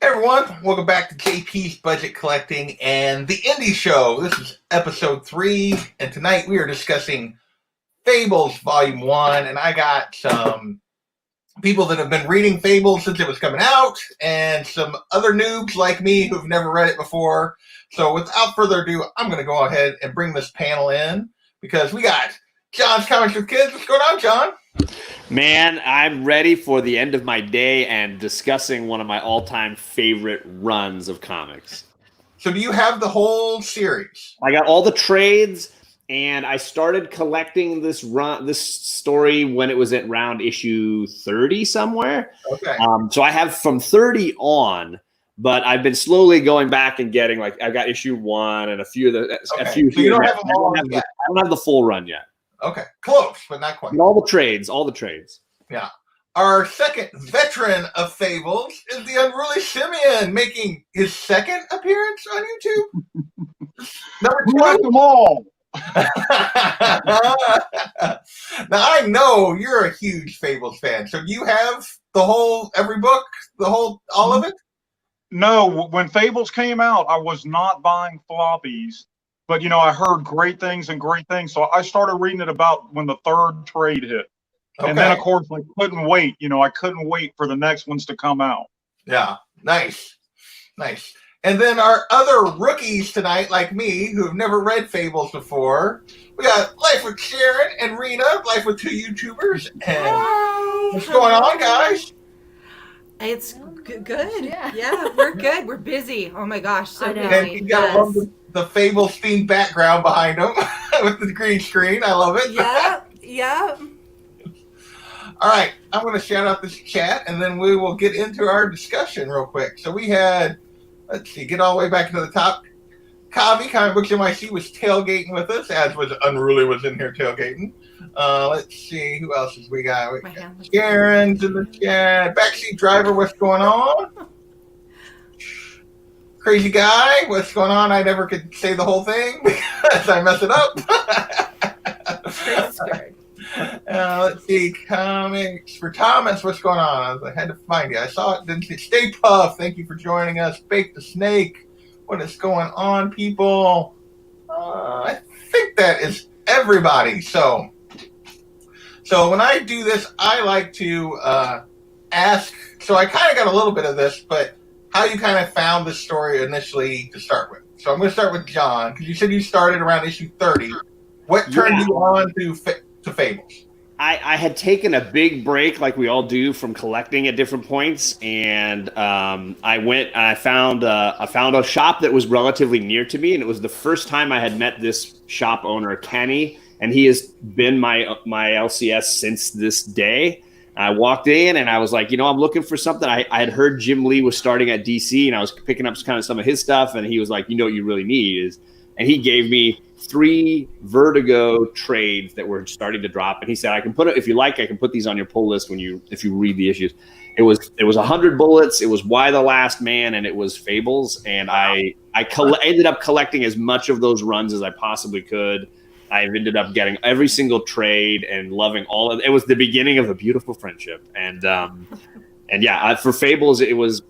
Hey everyone, welcome back to JP's Budget Collecting and the Indie Show. This is episode 3, and tonight we are discussing Fables Volume 1, and I got some people that have been reading Fables since it was coming out, and some other noobs like me who've never read it before. So without further ado, I'm going to go ahead and bring this panel in, because we got John's Comics with Kids. What's going on, John? Man, I'm ready for the end of my day and discussing one of my all-time favorite runs of comics. So do you have the whole series? I got all the trades, and I started collecting this story when it was at around issue 30 somewhere. Okay. So I have from 30 on, but I've been slowly going back and getting, like, I've got issue 1 and a few of the... Okay. So you don't have them all yet? I don't have the full run yet. Okay, close, but not quite. All the trades. Yeah. Our second veteran of Fables is the Unruly Simeon, making his second appearance on YouTube. Number 2. Like them all. Now, I know you're a huge Fables fan, so do you have every book, all of it? No, when Fables came out, I was not buying floppies. But, I heard great things. So I started reading it about when the 3rd trade hit. Okay. And then, of course, I couldn't wait. I couldn't wait for the next ones to come out. Yeah, nice. And then our other rookies tonight, like me, who have never read Fables before, we got Life with Sharon and Rena, Life with 2 YouTubers. And what's going on, guys? It's good. Yeah, we're good. We're busy. Oh my gosh, so busy. And you got the Fables themed background behind them with the green screen. I love it. Yeah. All right, I'm going to shout out this chat, and then we will get into our discussion real quick. So we had, let's see, get all the way back to the top. Kavi, Comic Books NYC, was tailgating with us, as was Unruly was in here tailgating. Let's see, who else has we got? We got Karen's in the chat. Backseat Driver, what's going on? Crazy Guy, what's going on? I never could say the whole thing because I mess it up. Let's see, Comics for Thomas, what's going on? I had to find you. I saw it, didn't see. Stay Puff, thank you for joining us. Bake the Snake, what is going on, people? I think that is everybody. So when I do this, I like to ask, so I kind of got a little bit of this, but how you kind of found this story initially to start with. So I'm going to start with John, because you said you started around issue 30. What turned you on to Fables? I had taken a big break, like we all do, from collecting at different points, and I went and I found a shop that was relatively near to me, and it was the first time I had met this shop owner, Kenny, and he has been my LCS since this day. I walked in and I was like, I'm looking for something. I had heard Jim Lee was starting at DC, and I was picking up kind of some of his stuff, and he was like, what you really need is, and he gave me 3 Vertigo trades that were starting to drop, and he said, I can put it, if you like, I can put these on your pull list if you read the issues. It was 100 bullets. It was Why the Last Man, and it was Fables, and I ended up collecting as much of those runs as I possibly could. I've ended up getting every single trade and loving all of it. It was the beginning of a beautiful friendship. And yeah, for Fables,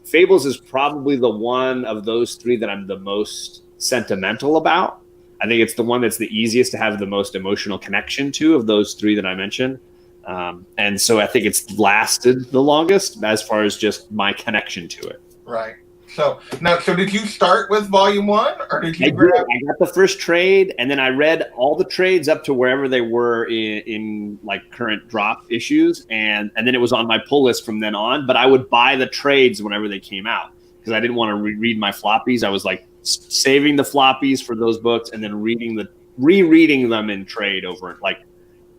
Fables is probably the one of those 3 that I'm the most sentimental about. I think it's the one that's the easiest to have the most emotional connection to of those 3 that I mentioned. And so I think it's lasted the longest as far as just my connection to it. Right. So did you start with Volume 1, or did you? I got the first trade, and then I read all the trades up to wherever they were in like current drop issues, and then it was on my pull list from then on. But I would buy the trades whenever they came out because I didn't want to reread my floppies. I was like saving the floppies for those books and then rereading them in trade over like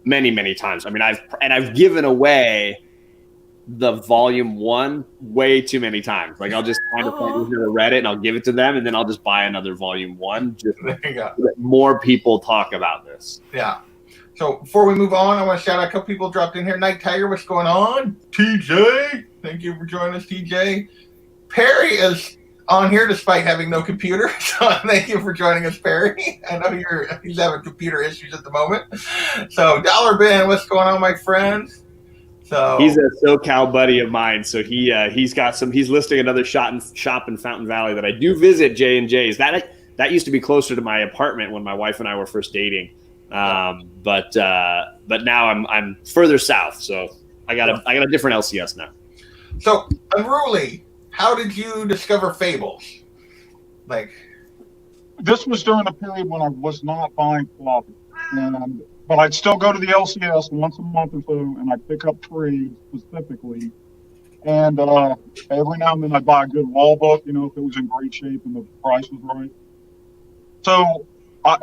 many times. I mean, I've given away the Volume 1 way too many times. Like, I'll just find a friend who's never read it and I'll give it to them, and then I'll just buy another Volume 1 just so that more people talk about this. Yeah. So before we move on, I want to shout out a couple people dropped in here. Night Tiger, what's going on? TJ, thank you for joining us, TJ. Perry is on here despite having no computer, so thank you for joining us, Perry. I know he's having computer issues at the moment. So Dollar Ben, what's going on, my friends? So he's a SoCal buddy of mine. So he's got some. He's listing another shop in Fountain Valley that I do visit. J&J's. That used to be closer to my apartment when my wife and I were first dating. But now I'm further south. So I got a different LCS now. So Unruly, how did you discover Fables? Like, This was during a period when I was not buying floppy, but I'd still go to the LCS once a month or so, and I'd pick up trades specifically. And every now and then I'd buy a good wall book, if it was in great shape and the price was right. So I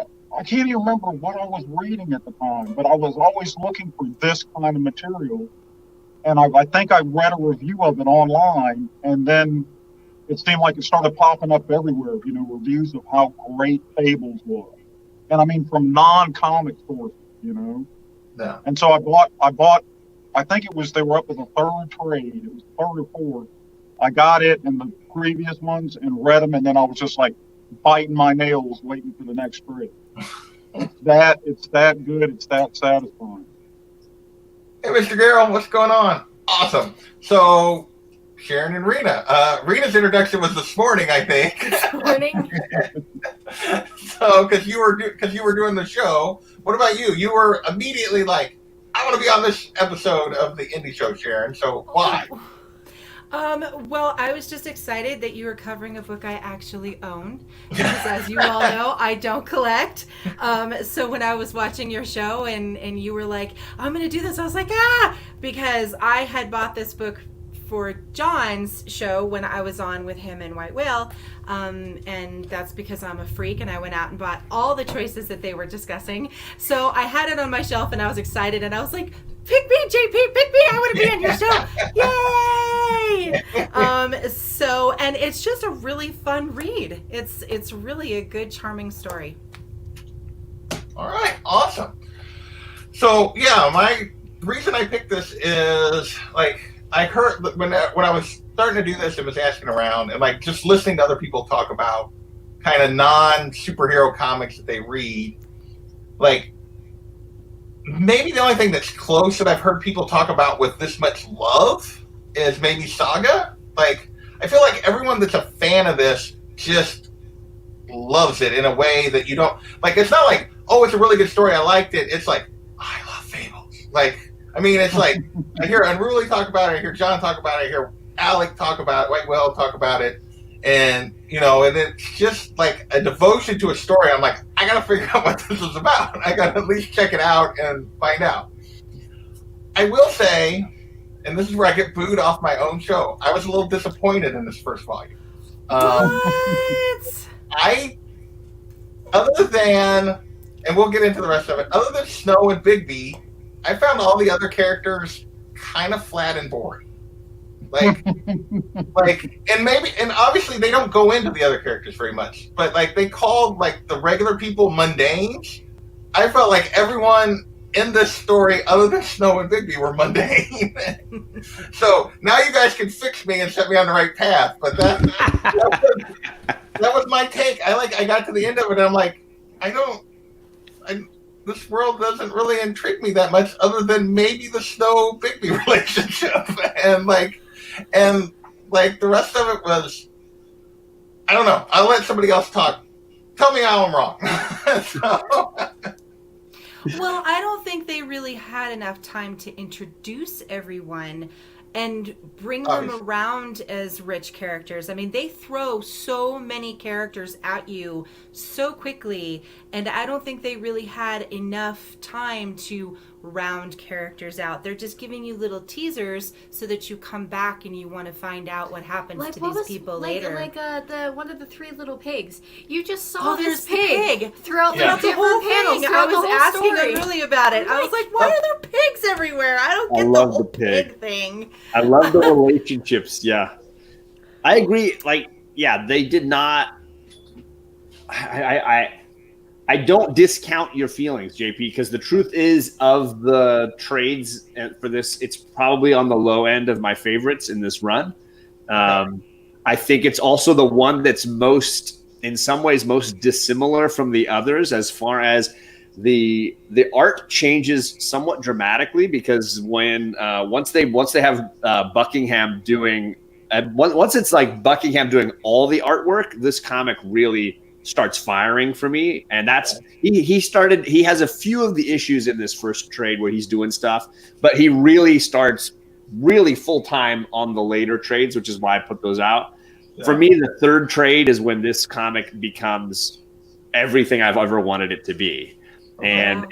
can't even remember what I was reading at the time, but I was always looking for this kind of material. And I think I read a review of it online, and then it seemed like it started popping up everywhere, reviews of how great Fables was. And I mean, from non-comic sources, Yeah. And so I bought, I think they were up as a third trade. It was third or fourth. I got it and the previous ones and read them, and then I was just like biting my nails waiting for the next trade. It's that good. It's that satisfying. Hey, Mr. Garrell, what's going on? Awesome. So, Sharon and Rena. Rena's introduction was this morning, I think. This morning. So, because you were doing the show. What about you? You were immediately like, I want to be on this episode of the Indie Show, Sharon. So, why? Well, I was just excited that you were covering a book I actually own, because as you all know, I don't collect. So when I was watching your show and you were like, I'm going to do this, I was like, because I had bought this book for John's show when I was on with him and White Whale. And that's because I'm a freak and I went out and bought all the choices that they were discussing. So I had it on my shelf and I was excited and I was like, pick me, JP, pick me. I want to be on your show. Yay! So, and it's just a really fun read. It's really a good, charming story. All right, awesome. So, yeah, my reason I picked this is like I heard when I was starting to do this, it was asking around and like just listening to other people talk about kind of non-superhero comics that they read. Like, maybe the only thing that's close that I've heard people talk about with this much love is maybe Saga. Like, I feel like everyone that's a fan of this just loves it in a way that you don't like. It's not like, oh, it's a really good story, I liked it. It's like, I love Fables. Like, I mean, it's like I hear Unruly talk about it, I hear John talk about it, I hear Alec talk about it, White Whale talk about it, and and it's just like a devotion to a story. I'm like, I gotta figure out what this is about. I gotta at least check it out and find out. I will say, and this is where I get booed off my own show, I was a little disappointed in this first volume. What? Other than, and we'll get into the rest of it, other than Snow and Bigby, I found all the other characters kind of flat and boring. Like, and obviously they don't go into the other characters very much, but like they called like the regular people mundanes. I felt like everyone in this story, other than Snow and Bigby, were mundane. So now you guys can fix me and set me on the right path. But that was my take. I got to the end of it and I'm like, this world doesn't really intrigue me that much, other than maybe the Snow Bigby relationship, and the rest of it was, I don't know. I'll let somebody else talk. Tell me how I'm wrong. Well, I don't think they really had enough time to introduce everyone and bring them around as rich characters. I mean, they throw so many characters at you so quickly, and I don't think they really had enough time to round characters out. They're just giving you little teasers so that you come back and you want to find out what happens to these people later. Like the one of the three little pigs. You just saw this pig throughout the whole different thing. panels. I was asking story. Unruly about it. I was like, why are there pigs everywhere? I don't get the whole pig thing. I love the relationships. Yeah, I agree. Like, yeah, they did not. I don't discount your feelings, JP, because the truth is, of the trades for this, it's probably on the low end of my favorites in this run. I think it's also the one that's most, in some ways, most dissimilar from the others, as far as the art changes somewhat dramatically because when once they have Buckingham doing once it's like Buckingham doing all the artwork, this comic really starts firing for me. And that's he has a few of the issues in this first trade where he's doing stuff, but he really starts really full time on the later trades, which is why I put those out. Yeah. For me, the third trade is when this comic becomes everything I've ever wanted it to be. And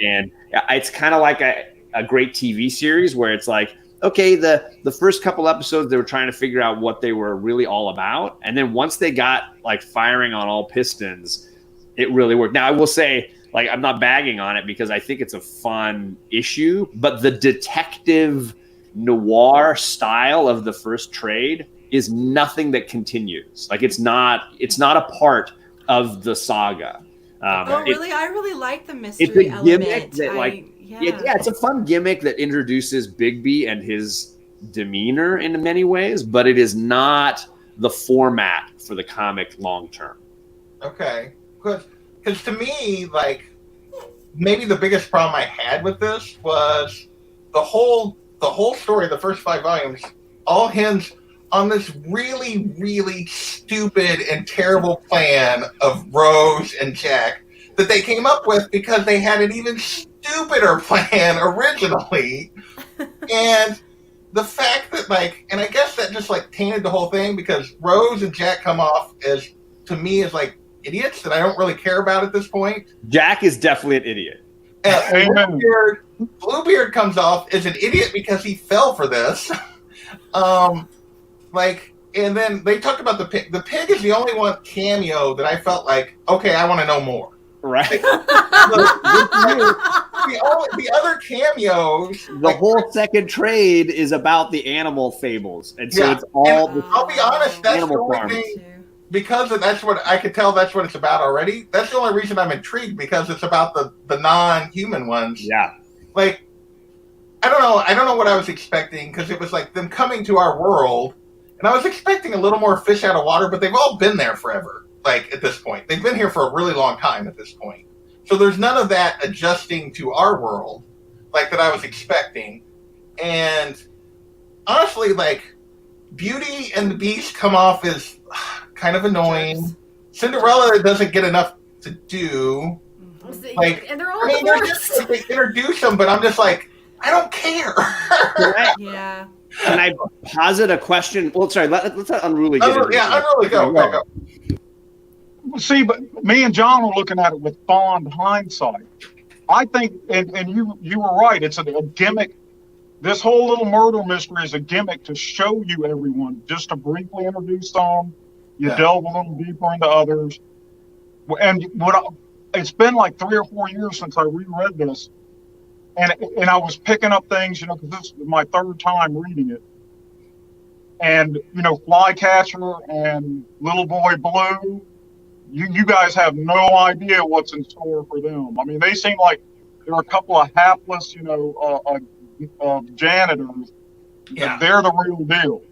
it's kind of like a great TV series where it's like, okay, the first couple episodes, they were trying to figure out what they were really all about. And then once they got like firing on all pistons, it really worked. Now, I will say, like, I'm not bagging on it because I think it's a fun issue, but the detective noir style of the first trade is nothing that continues. Like, it's not a part of the saga. Really? I really like the mystery it's a element. Gimmick that, it's a fun gimmick that introduces Bigby and his demeanor in many ways, but it is not the format for the comic long term. Okay, because to me, like, maybe the biggest problem I had with this was the whole story of the first 5 volumes all hinge on this really, really stupid and terrible plan of Rose and Jack that they came up with because they had an even stupider plan originally. And the fact that, like, and I guess that just, like, tainted the whole thing because Rose and Jack come off as, to me, as, like, idiots that I don't really care about at this point. Jack is definitely an idiot. And Bluebeard comes off as an idiot because he fell for this. And then they talked about the pig. The pig is the only one cameo that I felt like, okay, I want to know more. Right. The other cameos. The whole second trade is about the animal fables, and so it's all. And I'll be honest, that's the only thing. Because that's what I could tell. That's what it's about already. That's the only reason I'm intrigued because it's about the non-human ones. Yeah. Like, I don't know. I don't know what I was expecting because it was like them coming to our world. And I was expecting a little more fish out of water, but they've all been there forever, like, at this point. They've been here for a really long time at this point. So there's none of that adjusting to our world, like, that I was expecting. And honestly, like, Beauty and the Beast come off as kind of annoying. Cinderella doesn't get enough to do. Like, and they're all they're just, like, they introduce them, but I'm just like, I don't care. Yeah. Can I posit a question? Well, sorry, let's let Unruly get into Unruly, go. See, but me and John are looking at it with fond hindsight. I think, and you were right, it's a gimmick. This whole little murder mystery is a gimmick to show you everyone, just to briefly introduce them. You delve a little deeper into others. And it's been like 3 or 4 years since I reread this. And I was picking up things, because this is my 3rd time reading it. And, Flycatcher and Little Boy Blue, you guys have no idea what's in store for them. I mean, they seem like they're a couple of hapless, janitors. Yeah. They're the real deal.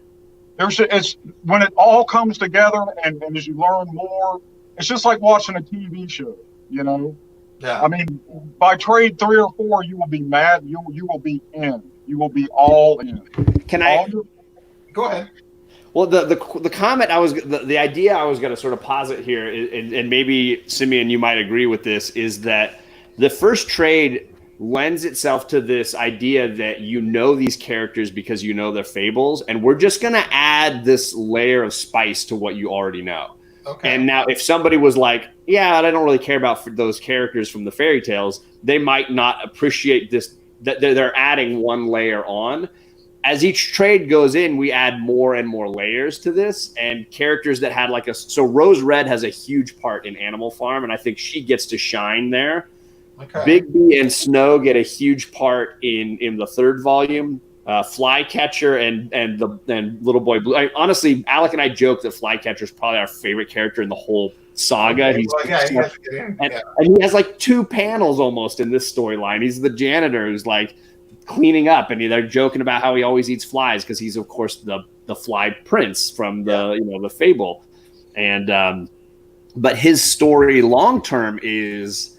It's when it all comes together and as you learn more, it's just like watching a TV show, Yeah. I mean, by trade 3 or 4, you will be mad. You will be in. You will be all in. Go ahead. Well, the comment the idea I was going to sort of posit here, and maybe Simeon, you might agree with this, is that the first trade lends itself to this idea that these characters because their fables, and we're just going to add this layer of spice to what you already know. Okay. And now if somebody was like, yeah, I don't really care about those characters from the fairy tales, they might not appreciate this, that they're adding one layer on. As each trade goes in, we add more and more layers to this, and characters that had so Rose Red has a huge part in Animal Farm, and I think she gets to shine there. Okay. Bigby and Snow get a huge part in the 3rd volume. Flycatcher and Little Boy Blue. Honestly, Alec and I joke that Flycatcher is probably our favorite character in the whole saga. Okay, and he has like 2 panels almost in this storyline. He's the janitor who's like cleaning up, and they're joking about how he always eats flies because he's of course the fly prince from the fable. And but his story long term is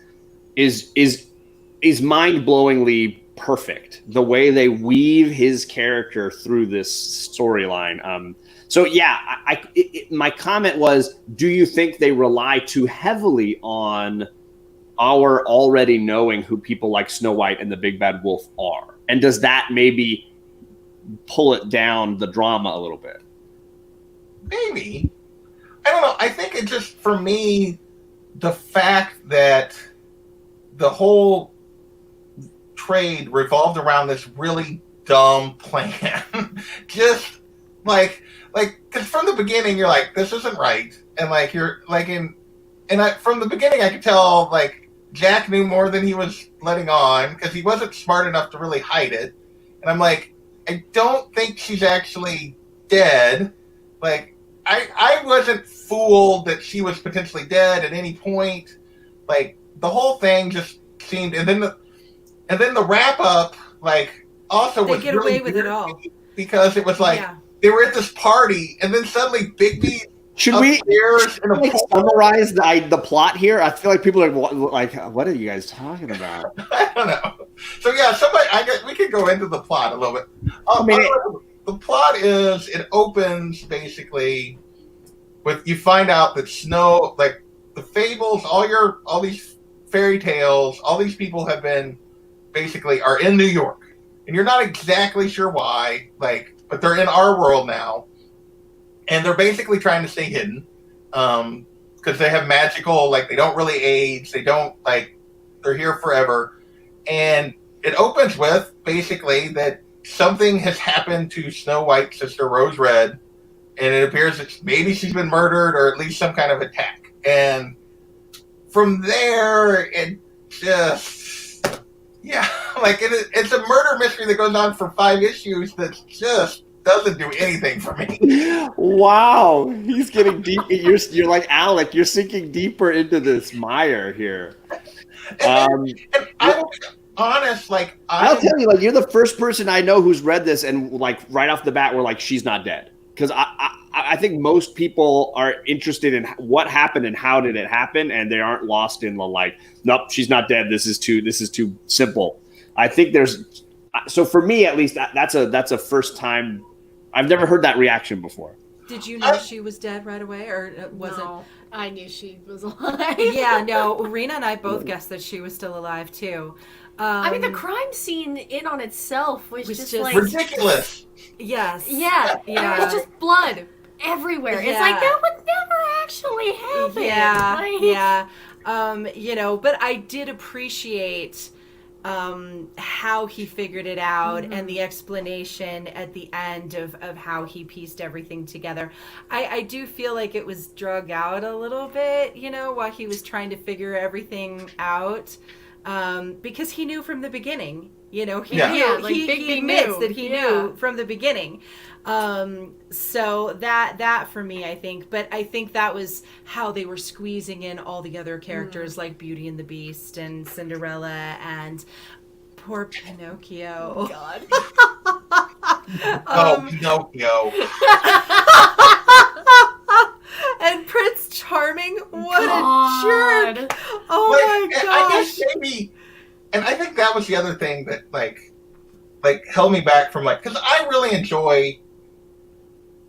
is mind-blowingly perfect. The way they weave his character through this storyline. So yeah, my comment was, do you think they rely too heavily on our already knowing who people like Snow White and the Big Bad Wolf are? And does that maybe pull it down the drama a little bit? Maybe. I don't know. I think it just, for me, the fact that the whole trade revolved around this really dumb plan. Just because from the beginning you're like, this isn't right, and like you're like from the beginning I could tell like Jack knew more than he was letting on because he wasn't smart enough to really hide it, and I'm like, I don't think she's actually dead. Like I wasn't fooled that she was potentially dead at any point. Like the whole thing just seemed, and then the wrap up like also they was get really away with it all because it was like they were at this party and then suddenly Bigby should we summarize the plot here? I feel like people are like, what are you guys talking about? I don't know. So yeah, we could go into the plot a little bit. The plot is, it opens basically with, you find out that Snow, like the Fables, all these fairy tales, all these people have been basically are in New York, and you're not exactly sure why, like, but they're in our world now, and they're basically trying to stay hidden, because they have magical, like, they don't really age, they don't, like, they're here forever, and it opens with basically that something has happened to Snow White's sister Rose Red, and it appears that maybe she's been murdered or at least some kind of attack, and from there it just, yeah, like it's a murder mystery that goes on for 5 issues that just doesn't do anything for me. Wow, he's getting deep. You're like Alec. You're sinking deeper into this mire here. And I will be honest, like I'll tell you, like you're the first person I know who's read this and like right off the bat we're like, she's not dead, because I think most people are interested in what happened and how did it happen, and they aren't lost in the like, nope, she's not dead. This is too simple. I think there's, so for me at least, that's a first time. I've never heard that reaction before. Did you know she was dead right away, or was No, I knew she was alive. Yeah, no. Rena and I both guessed that she was still alive too. I mean, the crime scene in on itself was just like ridiculous. Yes. Yeah. It was just blood everywhere. Yeah. It's like that would never actually happen. Yeah. Like, but I did appreciate how he figured it out, mm-hmm. and the explanation at the end of how he pieced everything together. I do feel like it was drug out a little bit, while he was trying to figure everything out, because he knew from the beginning. He admits that he knew from the beginning. So that for me, I think, but I think that was how they were squeezing in all the other characters like Beauty and the Beast and Cinderella and poor Pinocchio. Oh, God. Pinocchio. And Prince Charming, what a jerk. Oh my gosh. I guess maybe, and I think that was the other thing that like held me back from because I really enjoyed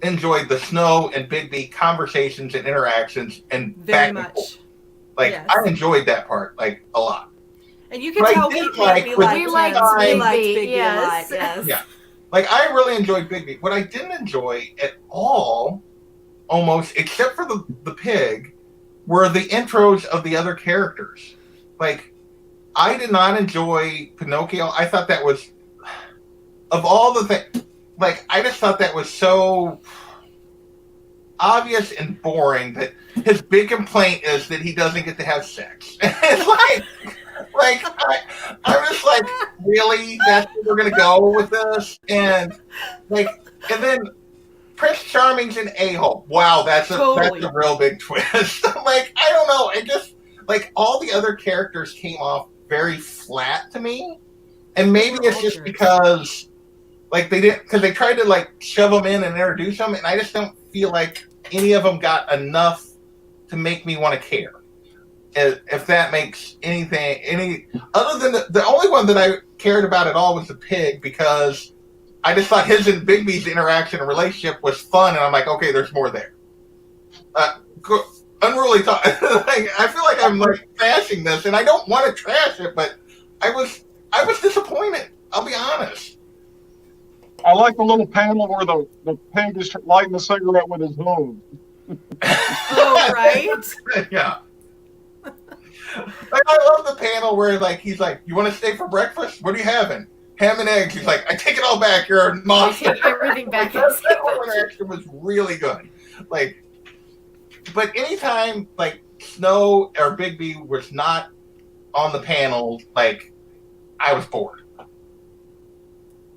the Snow and Bigby conversations and interactions and very much. Yes. I enjoyed that part a lot. And you can tell we liked Bigby a lot. Yes. Yeah. I really enjoyed Bigby. What I didn't enjoy at all, almost, except for the pig, were the intros of the other characters. I did not enjoy Pinocchio. I thought that was, of all the things, I just thought that was so obvious and boring that his big complaint is that he doesn't get to have sex. It's I'm just really? That's where we're going to go with this? And then Prince Charming's an a-hole. Wow, that's a real big twist. I don't know. It just, all the other characters came off very flat to me. And maybe it's just because, they didn't, because they tried to, shove them in and introduce them, and I just don't feel like any of them got enough to make me want to care. if that makes anything any other than the only one that I cared about at all was the pig, because I just thought his and Bigby's interaction and relationship was fun, and I'm like, okay, there's more there. Unruly thought. Like, I feel like I'm like trashing this, and I don't want to trash it, but I was disappointed. I'll be honest. I like the little panel where the pig is lighting a cigarette with his hose. Oh, right. Yeah. Like, I love the panel where like he's like, "You want to stay for breakfast? What are you having? Ham and eggs." He's like, "I take it all back. You're a monster." I take everything back. Like, that whole interaction was really good. Like, but anytime like Snow or Bigby was not on the panel, like I was bored.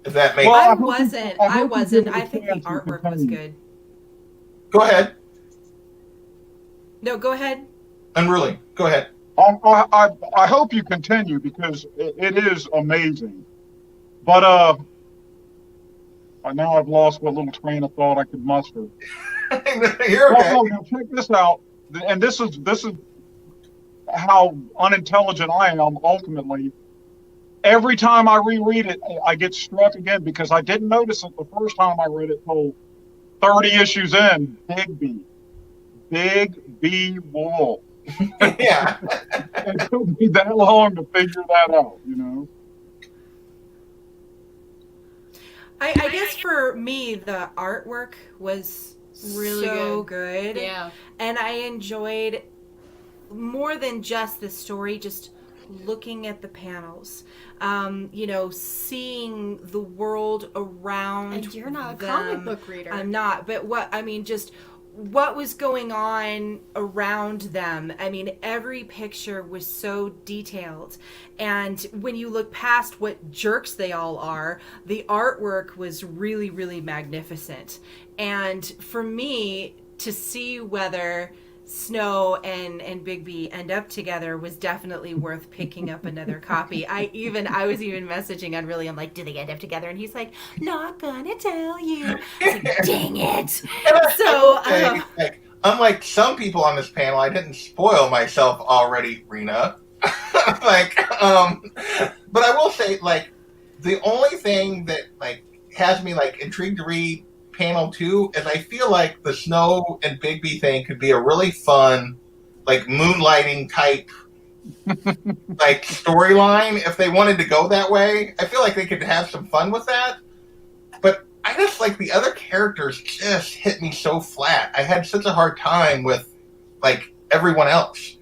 If that makes I Well, wasn't. I I hope you wasn't. give it I a think the chance to artwork was continue. good. Go ahead, No, go ahead. Unruly. Go ahead. I hope you continue because it is amazing. But now I've lost what little train of thought I could muster. You're okay. Well, no, check this out, and this is how unintelligent I am. Ultimately, every time I reread it, I get struck again because I didn't notice it the first time I read it till 30 issues in. Big B Wolf. Yeah. It took me that long to figure that out, you know. I guess for me, the artwork was Really so good. Yeah. And I enjoyed more than just the story, just looking at the panels. Seeing the world around. And you're not a them. comic book reader. I'm not, but just what was going on around them. I mean, every picture was so detailed. And when you look past what jerks they all are, the artwork was really, really magnificent. And for me, to see whether Snow and Bigby end up together was definitely worth picking up another copy. I was even messaging Unruly. I'm like, do they end up together? And he's like, not gonna tell you. I was like, dang it. So like, unlike some people on this panel, I didn't spoil myself already, Rena. But I will say, like, the only thing that like has me like intrigued to read panel 2 is I feel like the Snow and Bigby thing could be a really fun, like moonlighting type like storyline if they wanted to go that way. I feel like they could have some fun with that. But I just like the other characters just hit me so flat. I had such a hard time with like everyone else.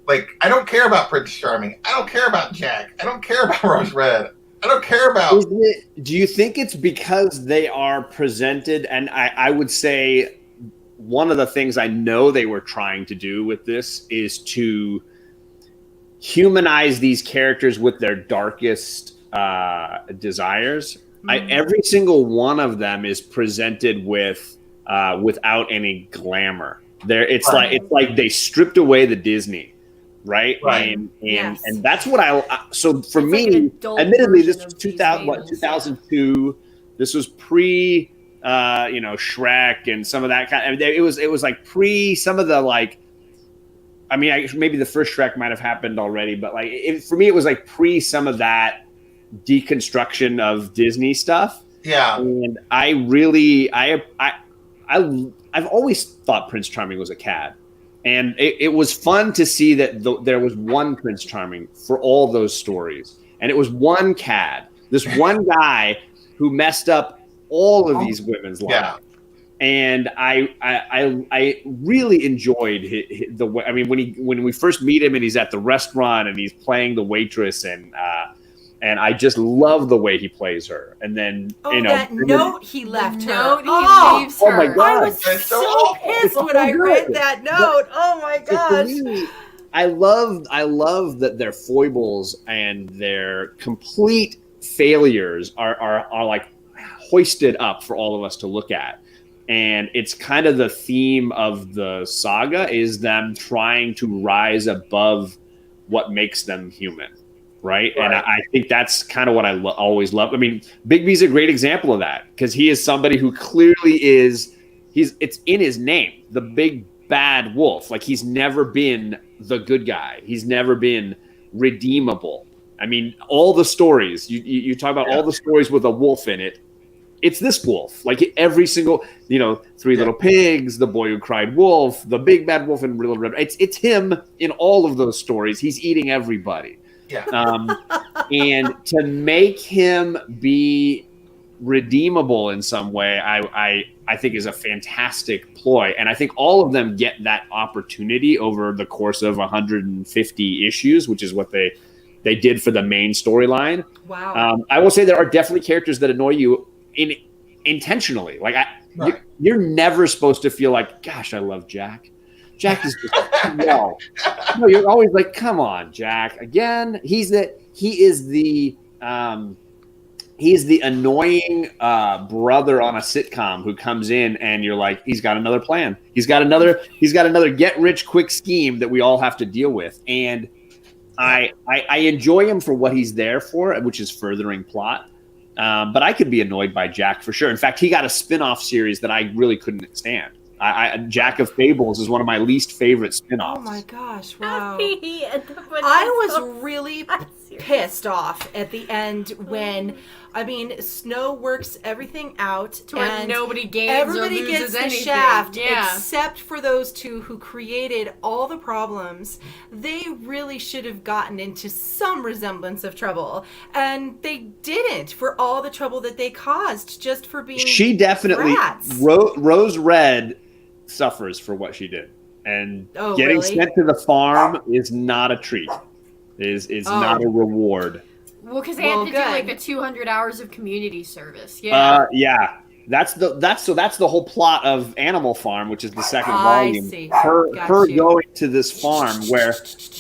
Like, I don't care about Prince Charming. I don't care about Jack. I don't care about Rose Red. I don't care about. Do you think it's because they are presented? And I would say one of the things I know they were trying to do with this is to humanize these characters with their darkest desires. Every single one of them is presented with without any glamour. It's like they stripped away the Disney. Right. And that's what so for It's me, like admittedly, this was 2002. This was pre, Shrek and some of that kind. It was like pre some of the like. I mean, maybe the first Shrek might have happened already, but like for me, it was like pre some of that deconstruction of Disney stuff. Yeah. And I've always thought Prince Charming was a cad. And it was fun to see that there was one Prince Charming for all those stories. And it was one cad, this one guy who messed up all of these women's lives. Yeah. And I really enjoyed the way. I mean, when we first meet him and he's at the restaurant and he's playing the waitress and I just love the way he plays her. And then that note he left her. Note he leaves her. Oh my God. I was so pissed when I read that note. Oh my gosh. Me, I love that their foibles and their complete failures are like hoisted up for all of us to look at. And it's kind of the theme of the saga is them trying to rise above what makes them human. Right. And I think that's kind of what I always love. I mean, Bigby's a great example of that because he is somebody who clearly it's in his name, the big bad wolf. Like he's never been the good guy. He's never been redeemable. I mean, all the stories, you talk about all the stories with a wolf in it. It's this wolf. Like every single, Three Little Pigs, The Boy Who Cried Wolf, The Big Bad Wolf, and Little Red. It's him in all of those stories. He's eating everybody. Yeah. And to make him be redeemable in some way, I think is a fantastic ploy. And I think all of them get that opportunity over the course of 150 issues, which is what they did for the main storyline. Wow. I will say there are definitely characters that annoy you intentionally. Like you're never supposed to feel like, gosh, I love Jack. Jack is just no, you're always like, come on, Jack. Again, he's the annoying brother on a sitcom who comes in and you're like, he's got another plan. He's got another get rich quick scheme that we all have to deal with. And I enjoy him for what he's there for, which is furthering plot. But I could be annoyed by Jack for sure. In fact, he got a spin-off series that I really couldn't stand. Jack of Fables is one of my least favorite spin-offs. Oh my gosh, wow. I was really pissed off at the end when, Snow works everything out to where and nobody gains everybody or loses gets the anything. shaft Yeah. except for those two who created all the problems. They really should have gotten into some resemblance of trouble, and they didn't for all the trouble that they caused just for being She definitely rats. Rose Red suffers for what she did, and getting sent to the farm is not a treat. Is not a reward. Well, because they had to do like the 200 hours of community service. That's the whole plot of Animal Farm, which is the second volume. See. Her going to this farm where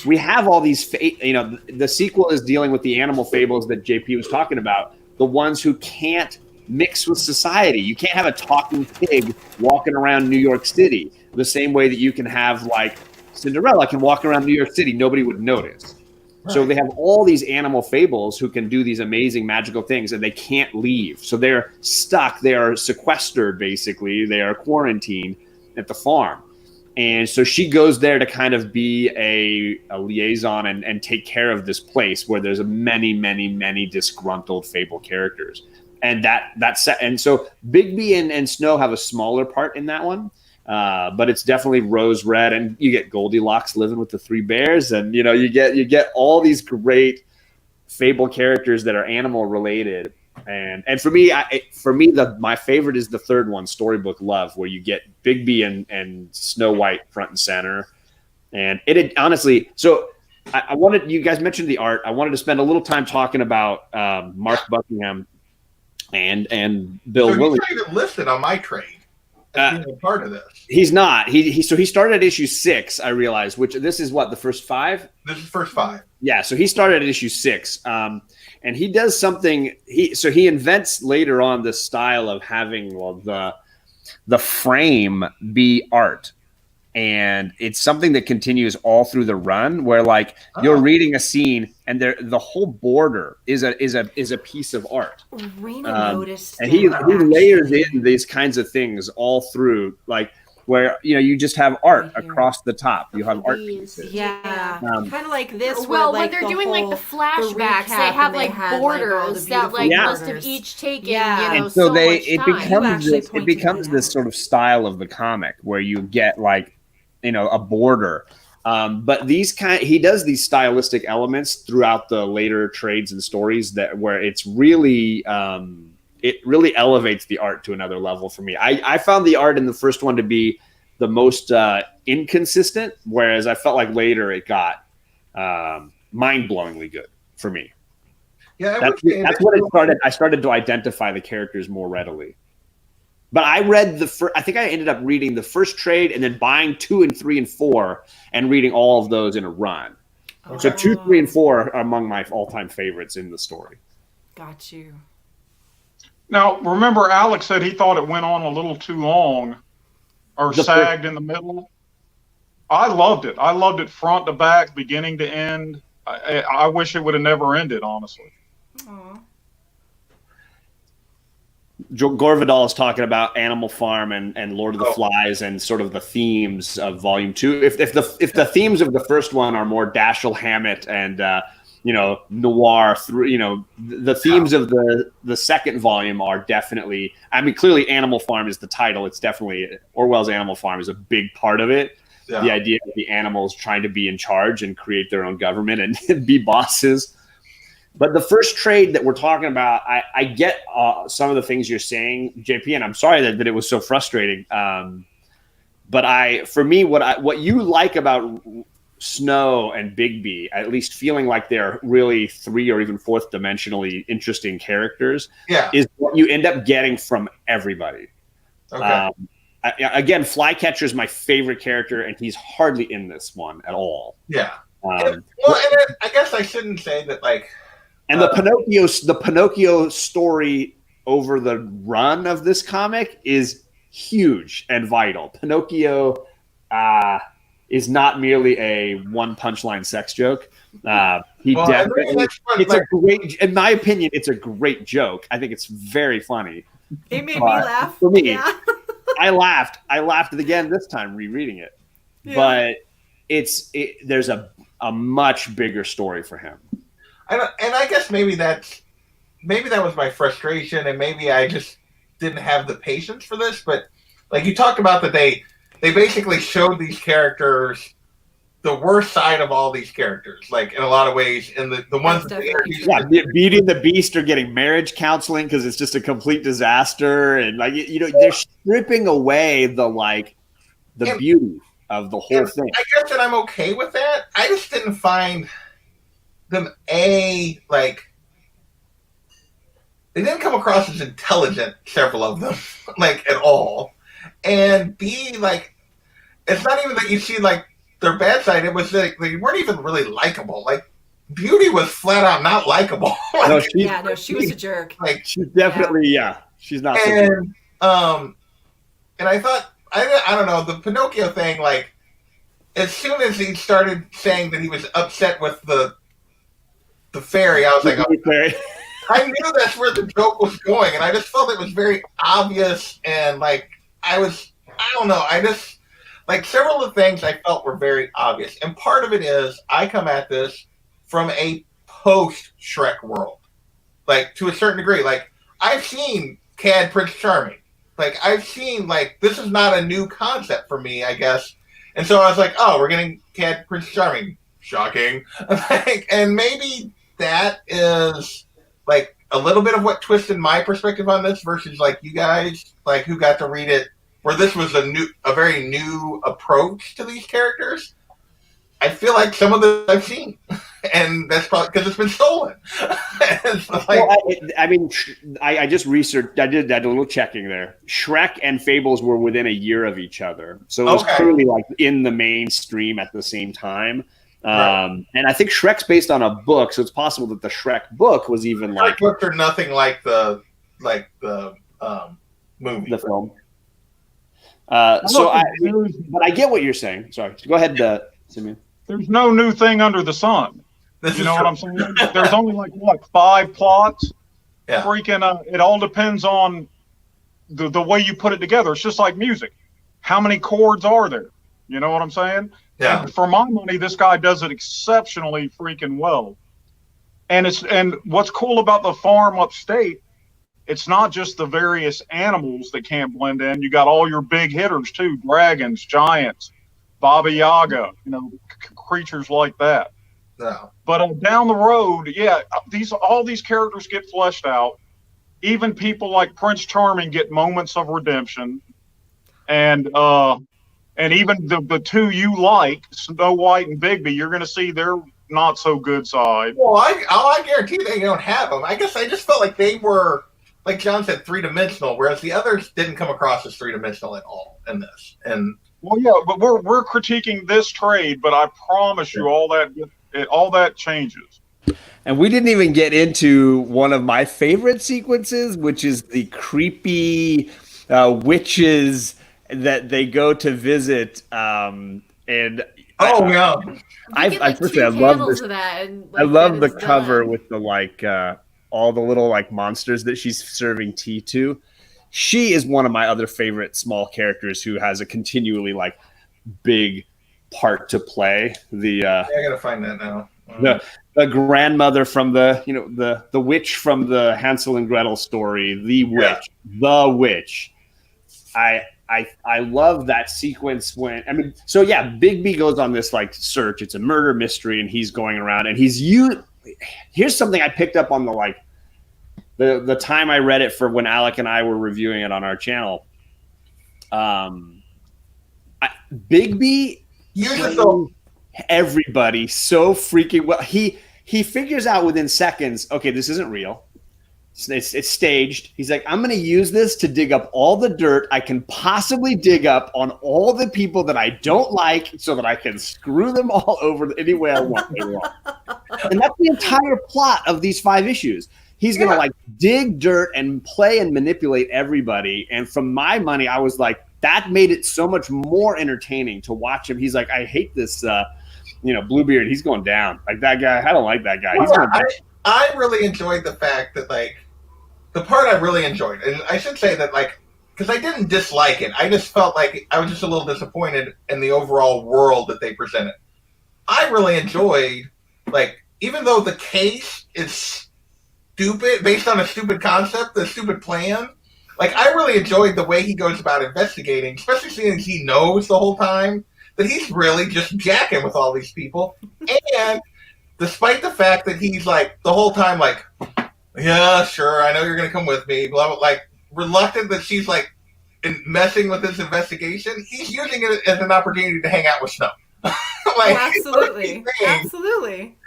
we have all these. The sequel is dealing with the animal fables that JP was talking about. The ones who can't mix with society. You can't have a talking pig walking around New York City the same way that you can have like Cinderella can walk around New York City. Nobody would notice. Right. So they have all these animal fables who can do these amazing magical things and they can't leave. So they're stuck. They are sequestered, basically. They are quarantined at the farm. And so she goes there to kind of be a liaison and take care of this place where there's many, many, many disgruntled fable characters. And that's and so Bigby and Snow have a smaller part in that one. But it's definitely Rose Red, and you get Goldilocks living with the three bears, and you get all these great fable characters that are animal related. And for me, my favorite is the third one, Storybook Love, where you get Bigby and Snow White front and center. And it honestly, so I wanted, you guys mentioned the art. I wanted to spend a little time talking about Mark Buckingham and Bill Williams. He's not even listed on my trade. Being a part of this. He's not. He started at issue 6, I realized, which this is what, the first 5? This is first 5. Yeah, so he started at issue 6. And he does something, he invents later on this style of having the frame be art. And it's something that continues all through the run, where you're reading a scene and the whole border is a piece of art. Rena noticed, and he layers in these kinds of things all through, where you just have art across the top. You have art pieces. Yeah, kind of like this. Well, when they're doing the flashbacks, they have borders that must have each taken and so much it becomes this sort of style of the comic where you get a border. But he does these stylistic elements throughout the later trades and stories where it's really it really elevates the art to another level for me. I found the art in the first one to be the most inconsistent, whereas I felt like later it got mind-blowingly good for me. Yeah, that's what it started. I started to identify the characters more readily. But I read I think I ended up reading the first trade and then buying 2 and 3 and 4 and reading all of those in a run. Okay. So 2, 3, and 4 are among my all-time favorites in the story. Got you. Now, remember Alex said he thought it went on a little too long or sagged in the middle. I loved it. I loved it front to back, beginning to end. I wish it would have never ended, honestly. Aww. Gore Vidal is talking about Animal Farm and Lord of the Flies and sort of the themes of Volume 2. If the themes of the first one are more Dashiell Hammett and noir, the themes of the second volume are definitely. I mean, clearly, Animal Farm is the title. It's definitely Orwell's Animal Farm is a big part of it. Yeah. The idea of the animals trying to be in charge and create their own government and be bosses. But the first trade that we're talking about, I get some of the things you're saying, JP, and I'm sorry that it was so frustrating. But for me, what you like about Snow and Bigby, at least feeling like they're really 3 or even 4th dimensionally interesting characters, is what you end up getting from everybody. Okay. Again, Flycatcher is my favorite character, and he's hardly in this one at all. Yeah. I guess I shouldn't say that, like. And the Pinocchio story over the run of this comic is huge and vital. Pinocchio is not merely a one punchline sex joke. In my opinion, it's a great joke. I think it's very funny. It made me laugh. For me, I laughed again this time rereading it. Yeah. But there's a much bigger story for him. And I guess maybe that was my frustration, and maybe I just didn't have the patience for this. But like you talked about that they basically showed these characters the worst side of all these characters, like in a lot of ways, and the ones that they introduced. Yeah, Beauty and the Beast are getting marriage counseling because it's just a complete disaster, and they're stripping away the beauty of the whole thing. I guess that I'm okay with that. I just didn't find them they didn't come across as intelligent, several of them, like at all, and B, like it's not even that you see like their bad side. It was that they weren't even really likable. Like Beauty was flat out not likable. She was a jerk. Like she's definitely she's not. And I thought I don't know, the Pinocchio thing. Like as soon as he started saying that he was upset with the fairy, I was like, I knew that's where the joke was going, and I just felt it was very obvious. And like I don't know, I just. Like, several of the things I felt were very obvious. And part of it is I come at this from a post-Shrek world. Like, to a certain degree. Like, I've seen Cad Prince Charming. Like, I've seen, like, this is not a new concept for me, I guess. And so I was like, oh, we're getting Cad Prince Charming. Shocking. And maybe that is, like, a little bit of what twisted my perspective on this versus, like, you guys, like, who got to read it, where this was a very new approach to these characters. I feel like some of this I've seen, and that's probably because it's been stolen. I just researched. I did a little checking there. Shrek and Fables were within a year of each other, so it was clearly like in the mainstream at the same time. Right. And I think Shrek's based on a book, so it's possible that the Shrek book was even like books are nothing like the movie, the film. But I get what you're saying. Sorry, go ahead, Simeon. There's no new thing under the sun. You know what I'm saying? There's only like 5 plots. Yeah. Freaking, it all depends on the way you put it together. It's just like music. How many chords are there? You know what I'm saying? Yeah. And for my money, this guy does it exceptionally freaking well. And what's cool about the farm upstate, it's not just the various animals that can't blend in. You got all your big hitters too: dragons, giants, Baba Yaga, creatures like that. Yeah. But down the road, all these characters get fleshed out. Even people like Prince Charming get moments of redemption, and even the two you like, Snow White and Bigby, you're going to see their not so good side. Well, I guarantee they don't have them. I guess I just felt like they were, like John said, 3-dimensional, whereas the others didn't come across as 3-dimensional at all in this. And well, yeah, but we're critiquing this trade, but I promise you, all that changes. And we didn't even get into one of my favorite sequences, which is the creepy witches that they go to visit. I love this. I love the cover with the all the little monsters that she's serving tea to. she is one of my other favorite small characters who has a continually like big part to play. I gotta find that now. The grandmother from the witch from the Hansel and Gretel story, the witch. I love that sequence when Big B goes on this like search. It's a murder mystery, and he's going around, and here's something I picked up on the time I read it for when Alec and I were reviewing it on our channel. Big B uses everybody so freaking well. He figures out within seconds, okay, this isn't real. It's staged. He's like, I'm going to use this to dig up all the dirt I can possibly dig up on all the people that I don't like so that I can screw them all over any way I want. And that's the entire plot of these 5 issues. He's going to like dig dirt and play and manipulate everybody. And from my money, I was like, that made it so much more entertaining to watch him. He's like, I hate this, Bluebeard. He's going down. Like that guy. I don't like that guy. I really enjoyed the fact that like, the part I really enjoyed, and I should say that, like, because I didn't dislike it, I just felt like I was just a little disappointed in the overall world that they presented. I really enjoyed, like, even though the case is stupid, based on a stupid concept, a stupid plan, like, I really enjoyed the way he goes about investigating, especially seeing he knows the whole time that he's really just jacking with all these people. And despite the fact that he's, like, the whole time, like, yeah, sure, I know you're going to come with me, blah, blah, like, reluctant that she's, like, messing with this investigation, he's using it as an opportunity to hang out with Snow. Like, absolutely. Absolutely.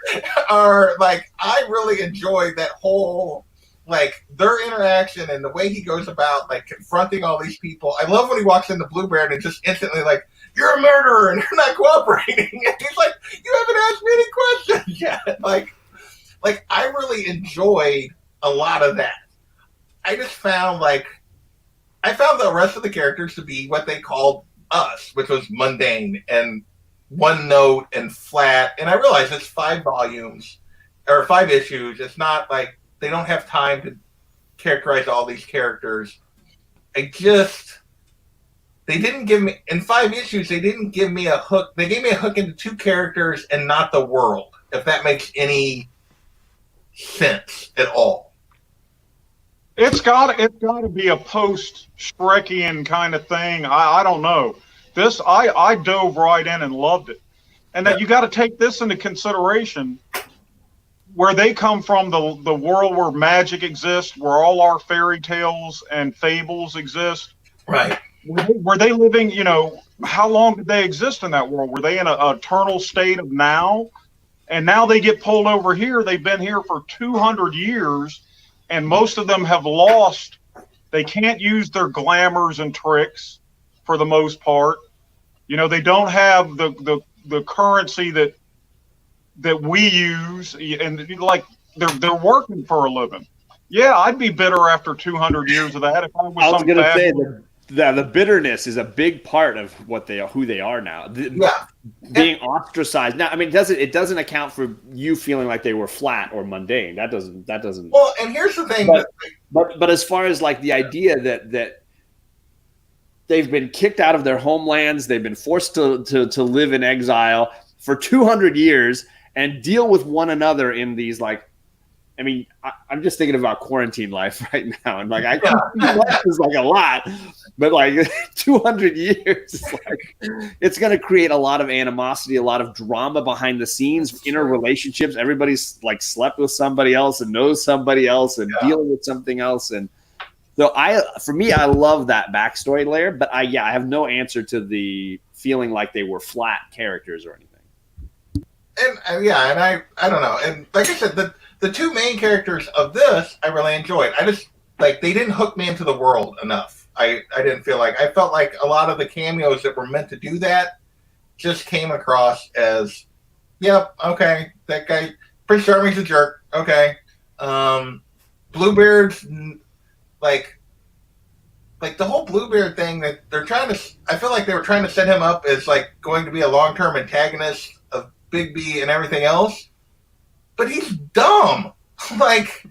Are, like, I really enjoyed that whole, like, their interaction and the way he goes about, like, confronting all these people. I love when he walks into Bluebeard and just instantly, like, you're a murderer and you're not cooperating. And he's like, you haven't asked me any questions yet. Like, I really enjoyed a lot of that. I just found the rest of the characters to be what they called us, which was mundane and one note and flat. And I realized it's 5 volumes or 5 issues. It's not like they don't have time to characterize all these characters. They didn't give me, in 5 issues, they didn't give me a hook. They gave me a hook into 2 characters and not the world, if that makes any sense at all. It's got to be a post-Shrekian kind of thing. I don't know. This I dove right in and loved it, and that you got to take this into consideration, where they come from, the world where magic exists, where all our fairy tales and fables exist. Right. Were they living? How long did they exist in that world? Were they in an eternal state of now? And now they get pulled over here. They've been here for 200 years, and most of them have lost. They can't use their glamours and tricks for the most part. They don't have the currency that we use, and like they're working for a living. Yeah, I'd be bitter after 200 years of that if I was going to say the bitterness is a big part of who they are now. Being ostracized. Now, I mean, it doesn't account for you feeling like they were flat or mundane. That doesn't. Well, and here's the thing. But as far as like the idea that they've been kicked out of their homelands, they've been forced to live in exile for 200 years and deal with one another in these like. I mean, I'm just thinking about quarantine life right now, and like life is like a lot, but like 200 years, it's going to create a lot of animosity, a lot of drama behind the scenes, inner relationships. Everybody's like slept with somebody else and knows somebody else and dealing with something else, and so for me, I love that backstory layer. But I have no answer to the feeling like they were flat characters or anything. And I don't know, and like I said, the 2 main characters of this, I really enjoyed. I just, like, they didn't hook me into the world enough. I didn't feel like, I felt like a lot of the cameos that were meant to do that just came across as, yep, okay, that guy, Prince Charming's a jerk, okay. Bluebeard's, like the whole Bluebeard thing that they're trying to, I feel like they were trying to set him up as, like, going to be a long-term antagonist of Big B and everything else. But he's dumb. Like,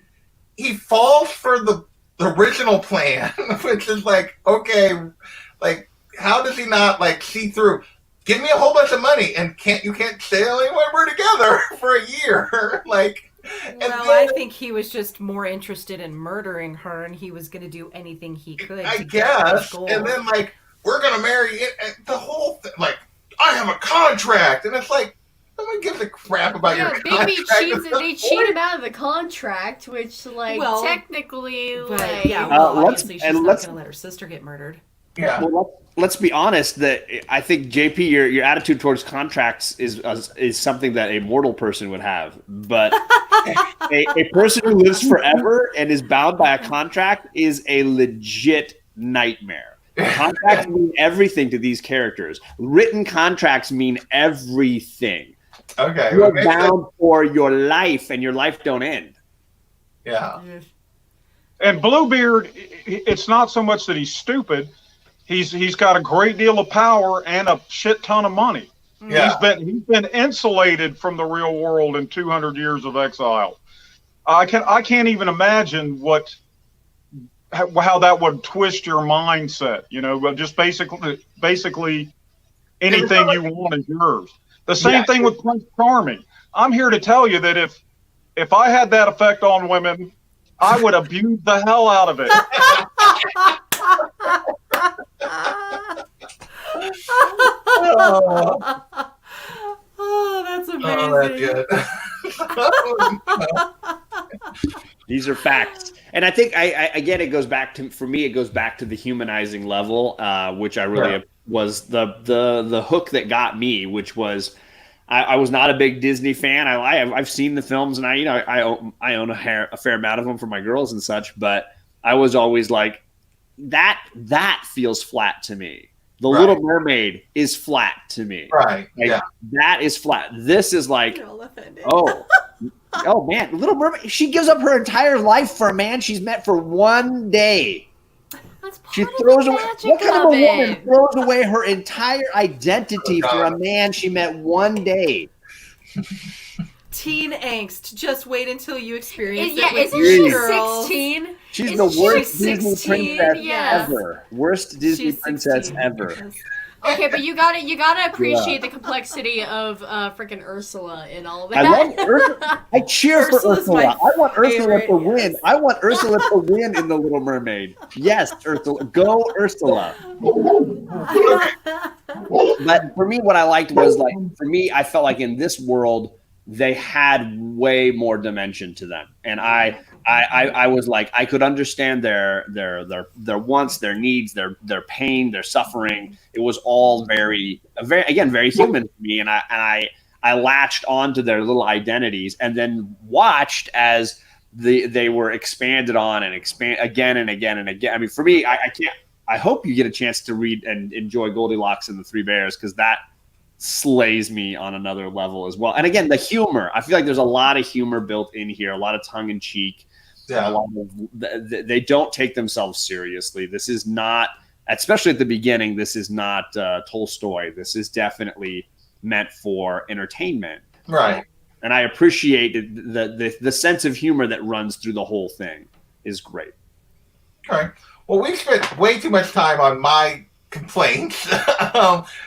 he falls for the the original plan, which is like, okay, like, how does he not like see through? Give me a whole bunch of money and you can't sail anywhere. We're together for a year. Like, well, I think he was just more interested in murdering her, and he was going to do anything he could. I to get his guess. goal. And then like, we're gonna marry it. And the whole thing, like, I have a contract, and it's like, no one gives a crap about your contract. They cheat him out of the contract, which, like, technically, like... Yeah, well, obviously she's not going to let her sister get murdered. Yeah. Well, let's be honest. That I think JP, your attitude towards contracts is something that a mortal person would have, but a person who lives forever and is bound by a contract is a legit nightmare. Contracts mean everything to these characters. Written contracts mean everything. Okay, you're bound for your life, and your life don't end. Yeah. And Bluebeard, it's not so much that he's stupid. He's got a great deal of power and a shit ton of money. Yeah. He's been insulated from the real world in 200 years of exile. I can't even imagine how that would twist your mindset. You know, but just basically anything you want is yours. The same thing with Prince Charming. I'm here to tell you that if I had that effect on women, I would abuse the hell out of it. Oh, that's amazing. Oh, that's good. These are facts. And I think, again, it goes back to, for me, it goes back to the humanizing level, which I really was the hook that got me, which was, I was not a big Disney fan. I've seen the films, and I own a fair amount of them for my girls and such, but I was always like, that feels flat to me. The Little Mermaid is flat to me. Right. Like, yeah. That is flat. This is like, oh man, Little Mermaid. She gives up her entire life for a man she's met for one day. That's part she of throws the away. magic What kind of a it. woman throws away her entire identity for a man she met one day? Teen angst. Just wait until you experience it. Yeah, with isn't your she girls. 16? She's the worst Disney princess ever. Worst Disney princess ever. Yes. Okay, but you gotta appreciate the complexity of freaking Ursula and all of that. I love Ursula. I cheer for Ursula. I want Ursula to win. I want Ursula to win in The Little Mermaid. Yes, Ursula. Go Ursula. But for me, what I liked was, like, for me, I felt like in this world, they had way more dimension to them. And I was like, I could understand their wants, their needs, their pain, their suffering. It was all very human to me. And I latched onto their little identities, and then watched as they were expanded on and expand again and again and again. I mean, for me, I hope you get a chance to read and enjoy Goldilocks and the Three Bears, because that slays me on another level as well. And again, the humor. I feel like there's a lot of humor built in here, a lot of tongue in cheek. Yeah. A lot of, they don't take themselves seriously. This is not, especially at the beginning, this is not Tolstoy. This is definitely meant for entertainment. Right. And I appreciate the sense of humor that runs through the whole thing is great. All right. Well, we spent way too much time on my complaints.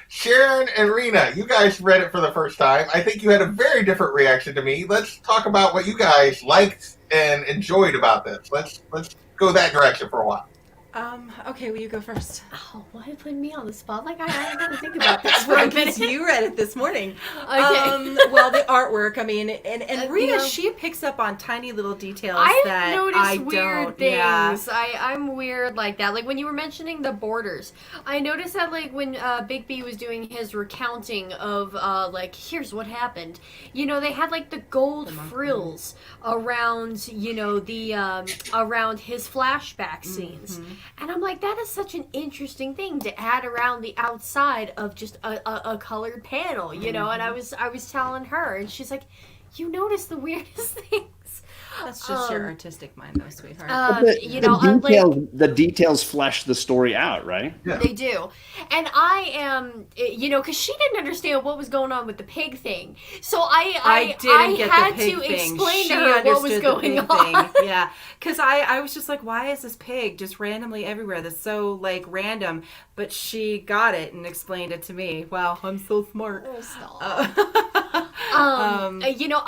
Sharon and Rena, you guys read it for the first time. I think you had a very different reaction to me. Let's talk about what you guys liked and enjoyed about this. Let's go that direction for a while. Okay, will you go first? Oh, why are you putting me on the spot? Like, I gotta think about this. Because you read it this morning. Okay. Well, the artwork, I mean, and Rita, she picks up on tiny little details that I don't. Weird things. Yeah. I'm weird like that. Like, when you were mentioning the borders, I noticed that, like, when Big B was doing his recounting of, like, here's what happened. You know, they had, like, the gold frills around, you know, the, around his flashback scenes. Mm-hmm. And I'm like, that is such an interesting thing to add around the outside of just a colored panel, you know? And I was telling her, and she's like, you notice the weirdest things. That's just your artistic mind, though, sweetheart. The details flesh the story out, right? Yeah. They do. And I am, because she didn't understand what was going on with the pig thing. So I had to explain to her what was going on. Yeah. Because I was just like, why is this pig just randomly everywhere? That's so, like, random. But she got it and explained it to me. Wow, I'm so smart.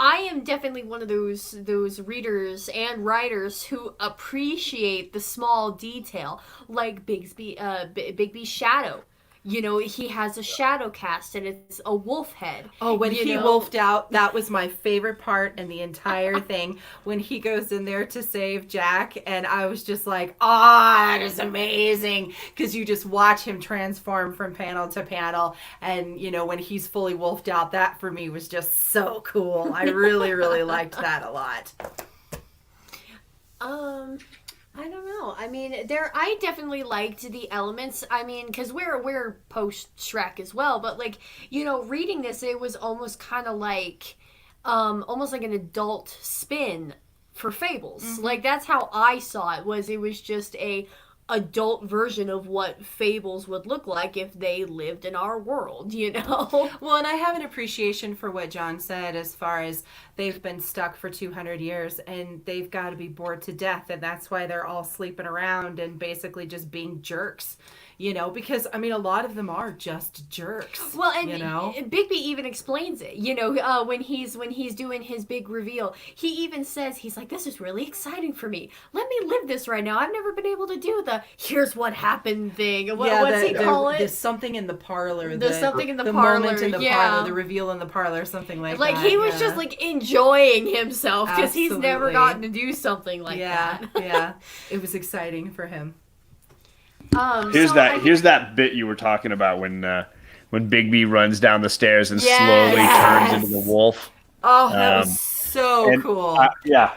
I am definitely one of those readers and writers who appreciate the small detail, like Bigby's shadow. He has a shadow cast and it's a wolf head. Oh, when he wolfed out, that was my favorite part in the entire thing. When he goes in there to save Jack, and I was just like, that is amazing. Because you just watch him transform from panel to panel. And, when he's fully wolfed out, that for me was just so cool. I really, really liked that a lot. I don't know. I mean, I definitely liked the elements. I mean, because we're post Shrek as well, but reading this, it was almost kind of like, almost like an adult spin for Fables. Mm-hmm. Like that's how I saw it. It was just a adult version of what Fables would look like if they lived in our world, Well, and I have an appreciation for what John said as far as they've been stuck for 200 years and they've got to be bored to death, and that's why they're all sleeping around and basically just being jerks. Because a lot of them are just jerks. Well, and Bigby even explains it. When he's doing his big reveal, he even says, he's like, "This is really exciting for me. Let me live this right now. I've never been able to do the here's what happened thing." What's he call it? There's something in the parlor. There's something in the parlor. The moment in the parlor, the reveal in the parlor, something like that. Like he was just like enjoying himself because he's never gotten to do something like that. Yeah, it was exciting for him. Here's that bit you were talking about when Bigby runs down the stairs and slowly turns into the wolf. Oh, that was so cool. Yeah,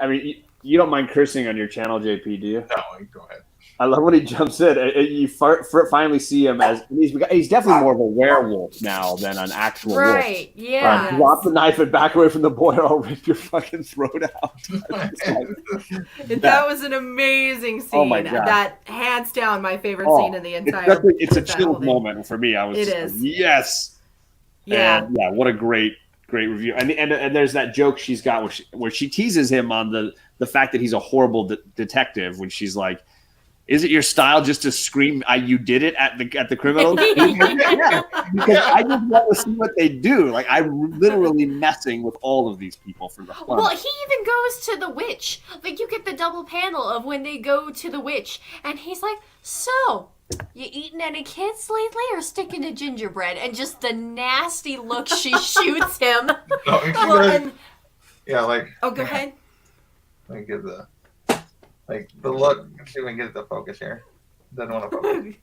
I mean, you don't mind cursing on your channel, JP, do you? No, go ahead. I love when he jumps in. You finally see him as he's definitely more of a werewolf now than an actual wolf. Right? Yeah. Drop the knife and back away from the boy, or I'll rip your fucking throat out. That was an amazing scene. Oh my God. That hands down my favorite scene in the entire. It's a chill moment for me. I was like, yes. Yeah. And, what a great review. And there's that joke she's got where she teases him on the fact that he's a horrible detective when she's like, "Is it your style just to scream, you did it at the criminal?" Yeah, because I just want to see what they do. Like, I'm literally messing with all of these people for the fun. Well, he even goes to the witch. Like, you get the double panel of when they go to the witch, and he's like, "So, you eaten any kids lately or sticking to gingerbread?" And just the nasty look she shoots him. Oh, go ahead. Let me give the look. Let's see if we can get the focus here. Doesn't want to focus.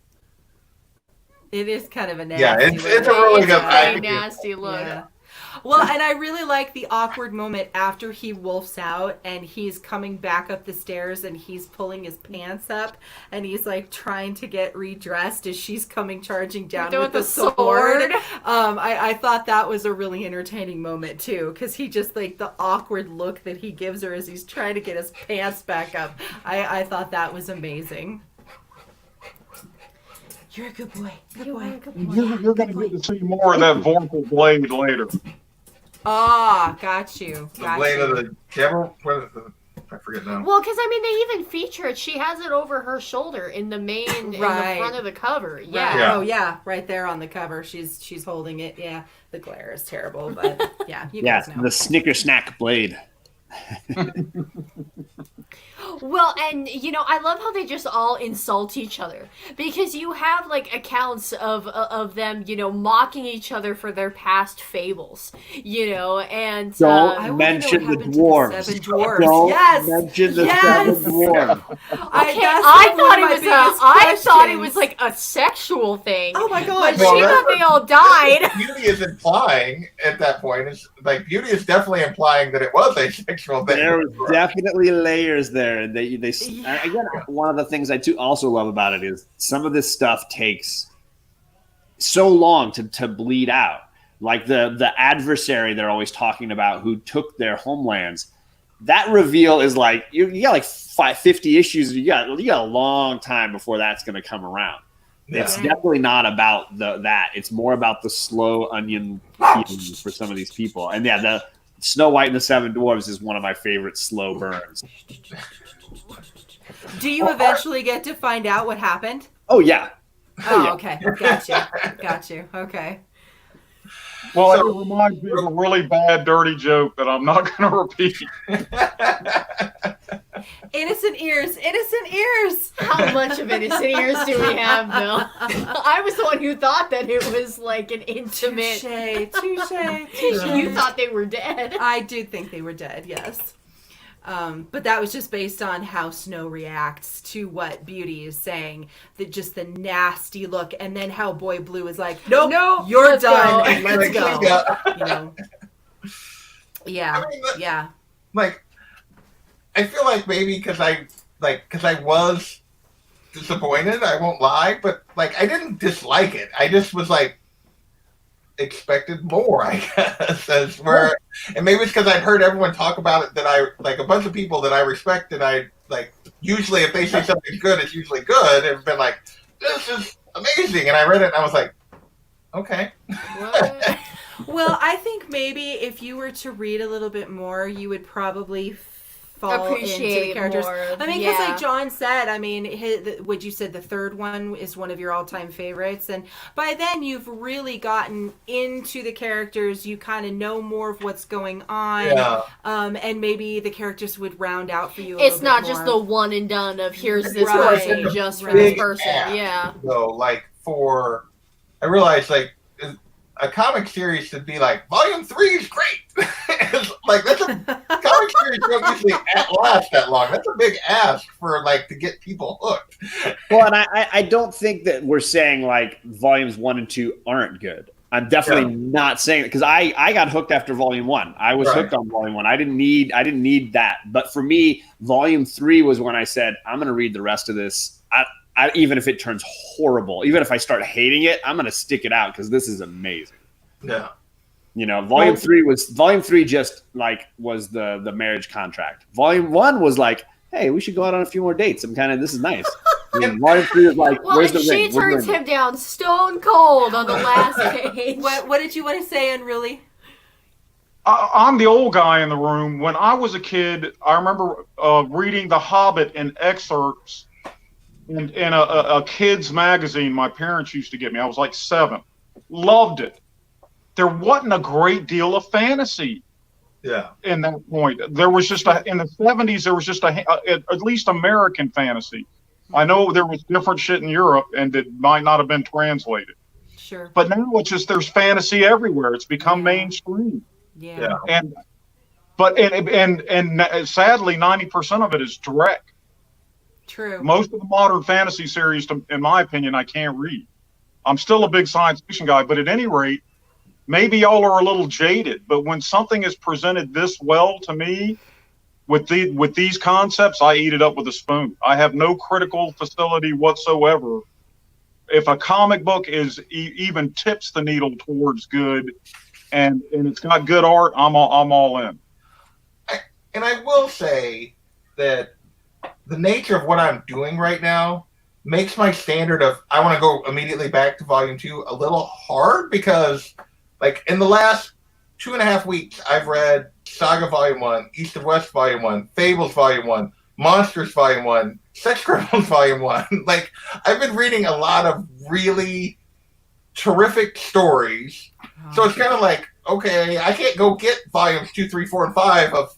It is kind of a nasty look. It's a really good very nasty look. Yeah. Well, and I really like the awkward moment after he wolfs out and he's coming back up the stairs and he's pulling his pants up and he's like trying to get redressed as she's coming charging down with the sword. I thought that was a really entertaining moment too, because he just like the awkward look that he gives her as he's trying to get his pants back up. I thought that was amazing. You're a good boy. You're going to get to see more of that vorpal blade later. Got you. The blade of the devil. I forget now. Well, because they even feature it. She has it over her shoulder in the in the front of the cover. Yeah. Right. Yeah. Oh yeah, right there on the cover. She's holding it. Yeah. The glare is terrible, but yeah, you guys know. The Snicker Snack blade. Well, and I love how they just all insult each other, because you have like accounts of them, mocking each other for their past fables, and don't mention the dwarves. Don't mention the seven dwarves. I thought it was like a sexual thing. Oh my God! But she thought they all died. Beauty is implying at that point Beauty is definitely implying that it was a sexual thing. There was definitely layers there. And they again, one of the things I also love about it is some of this stuff takes so long to bleed out. Like the adversary they're always talking about who took their homelands. that reveal is like you got like 50 issues. You got a long time before that's going to come around. Yeah. It's definitely not about that. It's more about the slow onion peeling for some of these people. And yeah, the Snow White and the Seven Dwarfs is one of my favorite slow burns. Do you eventually get to find out what happened? Oh yeah. Oh, okay. Got you. Okay. Well, it reminds me of a really bad, dirty joke that I'm not going to repeat. Innocent ears. How much of innocent ears do we have, Bill? I was the one who thought that it was like an intimate. Touche. You thought they were dead. I did think they were dead, yes. But that was just based on how Snow reacts to what Beauty is saying. Just the nasty look, and then how Boy Blue is like, nope, no, you're done, and let's go. You know? Yeah, I mean, yeah. Like, I feel like maybe because I was disappointed, I won't lie, but like I didn't dislike it. I just was like expected more, I guess. And maybe it's because I'd heard everyone talk about it, that I like a bunch of people that I respect, and I like usually if they say something's good, it's usually good. It's been like, this is amazing, and I read it and I was like, okay. Well, I think maybe if you were to read a little bit more, you would probably fall into the characters. More. I mean, because like John said, I mean, what you said, the third one is one of your all-time favorites, and by then you've really gotten into the characters. You kind of know more of what's going on, and maybe the characters would round out for you. It's not just the one and done of here's this person just for this person. Yeah. So like I realized like a comic series should be like Volume 3 is great. Like that's a comic series don't usually last that long. That's a big ask for like to get people hooked. Well, and I don't think that we're saying like volumes 1 and 2 aren't good. I'm definitely not saying it, because I got hooked after Volume 1. I was hooked on Volume 1. I didn't need that. But for me, Volume 3 was when I said, I'm going to read the rest of this. Even if it turns horrible, even if I start hating it, I'm going to stick it out because this is amazing. Yeah. You know, Volume 3 just like was the marriage contract. Volume 1 was like, hey, we should go out on a few more dates. This is nice. Volume 3 is like, where's the ring? She turns him down stone cold on the last page. What did you want to say, Unruly? I'm the old guy in the room. When I was a kid, I remember reading The Hobbit in excerpts in a kid's magazine my parents used to get me. I was like 7. Loved it. There wasn't a great deal of fantasy in that point. There was just in the 70s, there was just at least American fantasy. I know there was different shit in Europe and it might not have been translated. Sure. But now it's just there's fantasy everywhere. It's become mainstream. Yeah. And sadly 90% of it is Drek. True. Most of the modern fantasy series, in my opinion, I can't read. I'm still a big science fiction guy, but at any rate, maybe y'all are a little jaded, but when something is presented this well to me with these concepts, I eat it up with a spoon. I have no critical facility whatsoever. If a comic book is even tips the needle towards good and it's got good art, I'm all in. And I will say that the nature of what I'm doing right now makes my standard of I want to go immediately back to Volume 2 a little hard, because like in the last 2.5 weeks, I've read Saga Volume 1, East of West Volume 1, Fables Volume 1, Monsters Volume 1, Sex Criminals Volume 1. Like, I've been reading a lot of really terrific stories. So it's kind of like, okay, I can't go get Volumes 2, 3, 4, and 5 of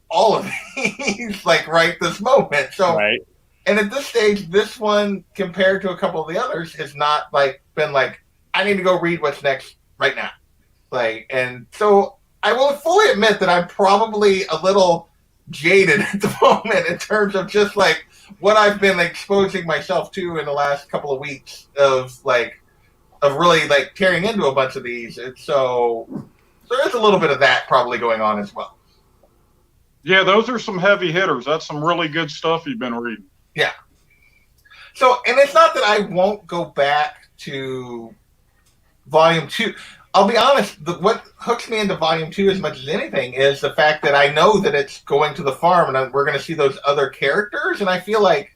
all of these, like, right this moment. So, and at this stage, this one, compared to a couple of the others, has not, like, been like, I need to go read what's next right now. Like, and so I will fully admit that I'm probably a little jaded at the moment in terms of just like what I've been like, exposing myself to in the last couple of weeks of really like tearing into a bunch of these. And so there's a little bit of that probably going on as well. Yeah, those are some heavy hitters. That's some really good stuff you've been reading. Yeah. So, and it's not that I won't go back to Volume 2. I'll be honest, what hooks me into Volume 2 as much as anything is the fact that I know that it's going to the farm and we're going to see those other characters, and I feel like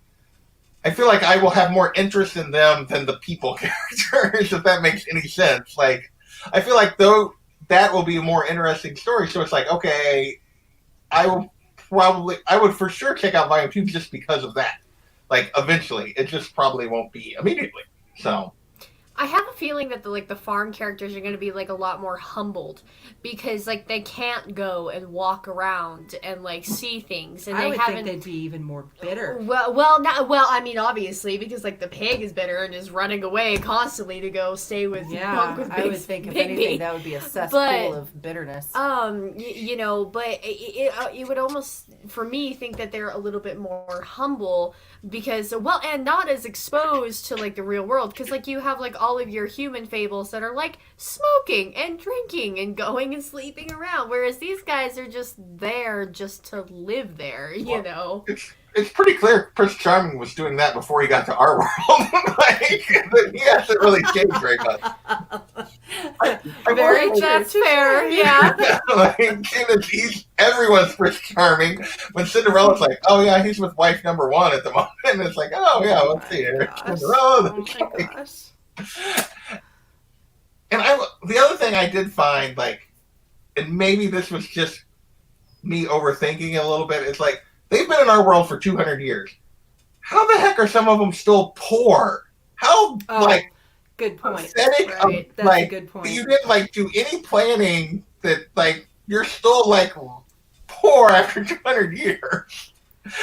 I will have more interest in them than the people characters, if that makes any sense. Like, I feel like though that will be a more interesting story, so it's like, okay, I would for sure check out Volume 2 just because of that. Like, eventually. It just probably won't be immediately. So I have a feeling that the farm characters are going to be like a lot more humbled because like they can't go and walk around and like see things, and I they would haven't. think they'd be even more bitter. Well. I mean, obviously, because like the pig is bitter and is running away constantly to go stay with I would think if Big anything B. that would be a cesspool of bitterness. You know, but it would almost for me think that they're a little bit more humble because and not as exposed to like the real world, because like you have like all of your human fables that are like smoking and drinking and going and sleeping around, whereas these guys are just there just to live there, you know. It's pretty clear Prince Charming was doing that before he got to our world. Like, he hasn't really changed very much. That's fair, yeah. Like, everyone's Prince Charming. When Cinderella's like, oh yeah, he's with wife number 1 at the moment. And it's like, oh yeah, let's see here. Cinderella. Gosh. And the other thing I did find, like, and maybe this was just me overthinking it a little bit, is like, they've been in our world for 200 years. How the heck are some of them still poor? How, good point. Pathetic, right. That's a good point. You didn't, like, do any planning that, like, you're still, like, poor after 200 years.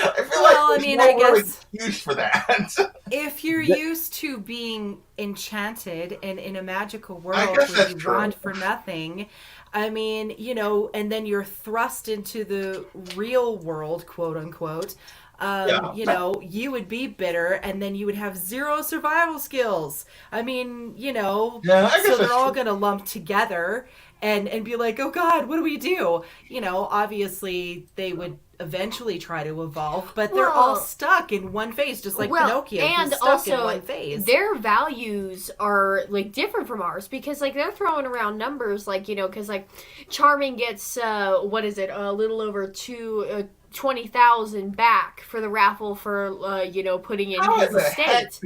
I feel no really excuse for that. If you're used to being enchanted and in a magical world where you want for nothing, I mean, you know, and then you're thrust into the real world, quote unquote, you know, you would be bitter and then you would have 0 survival skills. I mean, you know, so they're all going to lump together and be like, oh God, what do we do? You know, obviously they would eventually try to evolve, but they're all stuck in one phase, just like Pinocchio, and who's stuck also in one phase. Their values are like different from ours because like they're throwing around numbers like, you know, because like Charming gets a little over 20,000 back for the raffle for you know, putting in his estate. That's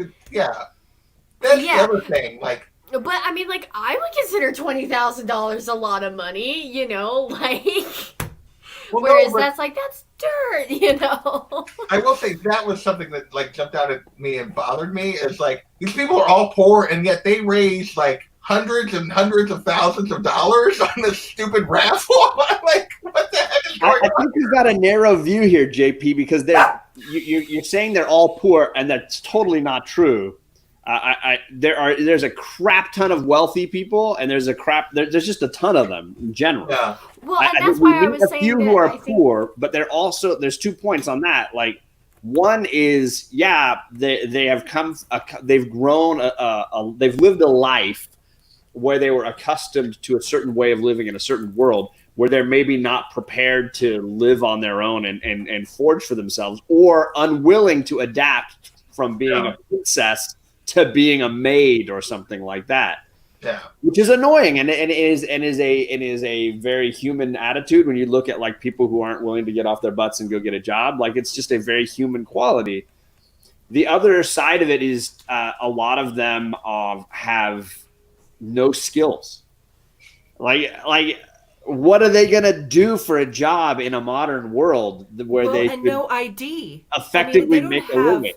the other thing, like. But I mean, like, I would consider $20,000 a lot of money, you know, like. Whereas that's dirt, you know. I will say that was something that like jumped out at me and bothered me. Is like these people are all poor and yet they raise like hundreds and hundreds of thousands of dollars on this stupid raffle. I'm like, what the heck is going on? I think you've got a narrow view here, JP, because you're saying they're all poor, and that's totally not true. There's a crap ton of wealthy people, and there's just a ton of them in general. Yeah. Well, and that's why I was saying a few who are poor, but there's 2 points on that. Like, one is they have they've grown they've lived a life where they were accustomed to a certain way of living in a certain world where they're maybe not prepared to live on their own and forge for themselves, or unwilling to adapt from being a princess to being a maid or something like that. Yeah. Which is annoying and is a very human attitude when you look at like people who aren't willing to get off their butts and go get a job. Like, it's just a very human quality. The other side of it is a lot of them have no skills. Like what are they gonna do for a job in a modern world where they no ID effectively make a living?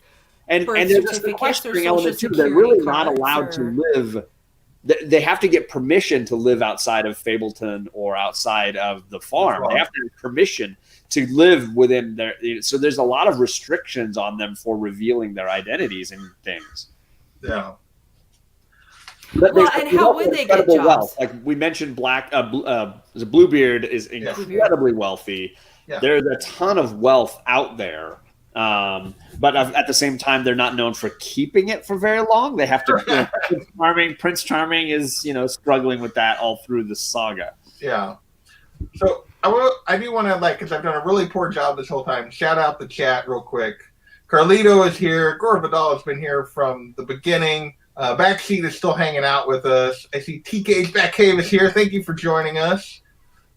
And there's just the questioning element too. They're really not allowed to live. They have to get permission to live outside of Fableton or outside of the farm. They have to have permission to live within their. So there's a lot of restrictions on them for revealing their identities and things. Yeah. But and how would they get jobs? Wealth. Like we mentioned, Bluebeard is incredibly wealthy. Yeah. There's a ton of wealth out there. But at the same time, they're not known for keeping it for very long. They have to. Prince Charming is, struggling with that all through the saga. Yeah. So I do want to because I've done a really poor job this whole time. Shout out the chat real quick. Carlito is here. Gore Vidal has been here from the beginning. Backseat is still hanging out with us. I see TK's Batcave is here. Thank you for joining us.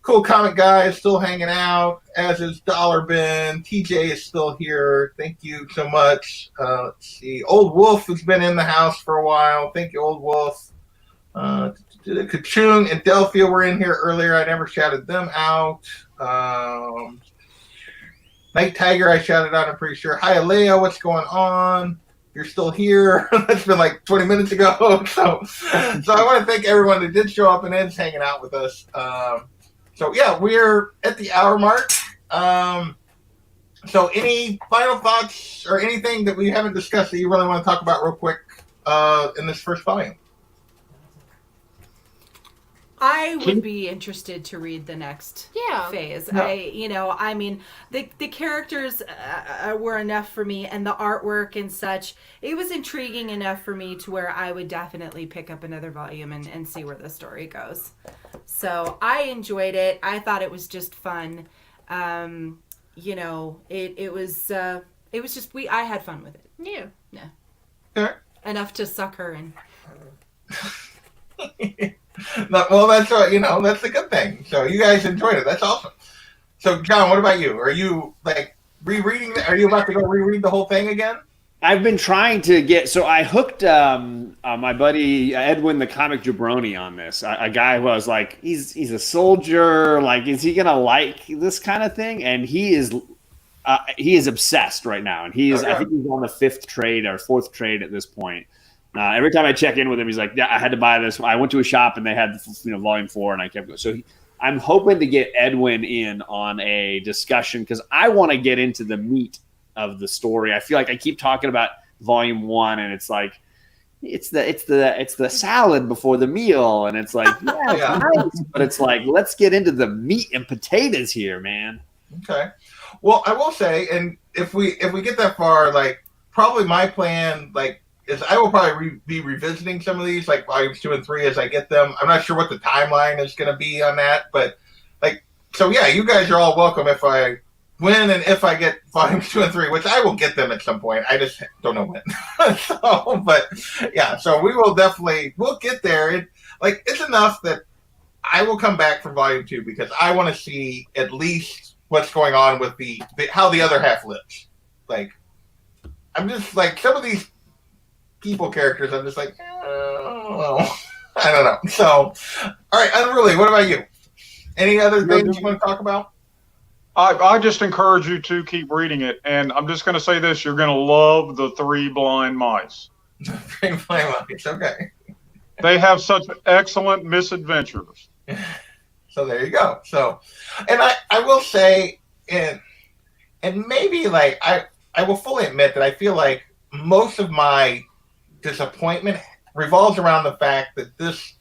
Cool Comic Guy is still hanging out, as is Dollar Bin. TJ is still here. Thank you so much. Let's see. Old Wolf has been in the house for a while. Thank you, Old Wolf. Kachung and Delphia were in here earlier. I never shouted them out. Night Tiger, I shouted out, I'm pretty sure. Hi, Alea, what's going on? You're still here. That's been like 20 minutes ago. So I want to thank everyone that did show up and is hanging out with us. So yeah, we're at the hour mark. So any final thoughts or anything that we haven't discussed that you really want to talk about real quick in this first volume? I would be interested to read the next phase. Yeah. I mean, the characters were enough for me, and the artwork and such. It was intriguing enough for me to where I would definitely pick up another volume and see where the story goes. So I enjoyed it. I thought it was just fun. It was just I had fun with it. Yeah. Okay. Enough to suck her in. Well, that's that's a good thing. So you guys enjoyed it. That's awesome. So John, what about you? Are you like rereading? Are you about to go reread the whole thing again? I've been trying to get. So I hooked my buddy Edwin, the comic jabroni, on this. A guy who I was like, he's a soldier. Like, is he gonna like this kind of thing? And he is obsessed right now. And I think he's on the 5th trade or 4th trade at this point. Every time I check in with him, he's like, yeah, I had to buy this. I went to a shop and they had, volume 4, and I kept going. So I'm hoping to get Edwin in on a discussion because I want to get into the meat of the story. I feel like I keep talking about volume 1, and it's like, it's the salad before the meal, and it's like, yeah. Nice, but it's like, let's get into the meat and potatoes here, man. Okay. Well, I will say, and if we get that far, like, probably my plan, like, is I will probably be revisiting some of these, like volumes 2 and 3 as I get them. I'm not sure what the timeline is going to be on that, but so yeah, you guys are all welcome if I win and if I get volumes 2 and 3, which I will get them at some point. I just don't know when. But yeah, so we'll get there. It's enough that I will come back for volume 2 because I want to see at least what's going on with the how the other half lives. Like, I'm just like some of these people characters, I'm just like, I don't know. So, all right, Unruly, what about you? Any other things you want to talk about? I just encourage you to keep reading it, and I'm just going to say this: you're going to love the 3 blind mice. 3 blind mice, okay. They have such excellent misadventures. So there you go. So, and I will say, and maybe like I will fully admit that I feel like most of my disappointment revolves around the fact that this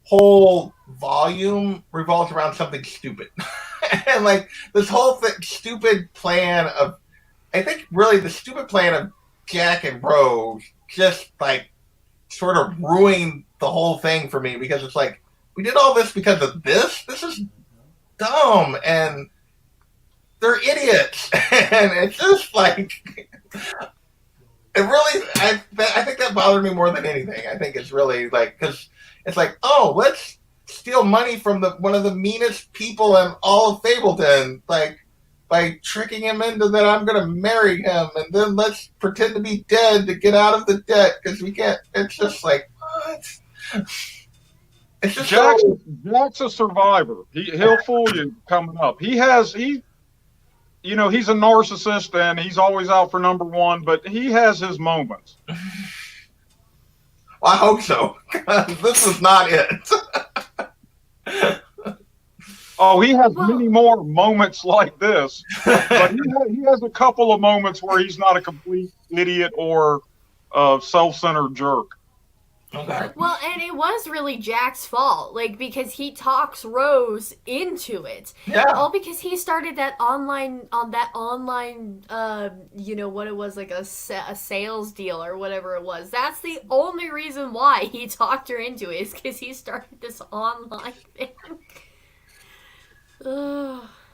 whole volume revolves around something stupid. And like this whole stupid plan of, I think really the stupid plan of Jack and Rose just like sort of ruined the whole thing for me, because it's like, we did all this because of this? This is dumb, and they're idiots. And it's just like, it really, I think that bothered me more than anything. I think it's really like, because it's like, oh, let's steal money from one of the meanest people in all of Fableton, like by tricking him into that I'm going to marry him, and then let's pretend to be dead to get out of the debt because we can't. It's just like, what? It's just Jack's a survivor. He'll fool you coming up. He's a narcissist and he's always out for number 1, but he has his moments. Well, I hope so. This is not it. Oh, he has many more moments like this, but he has a couple of moments where he's not a complete idiot or a self-centered jerk. Okay. Well, and it was really Jack's fault, like, because he talks Rose into it. Yeah. All because he started that online, what it was, like a sales deal or whatever it was. That's the only reason why he talked her into it, is because he started this online thing.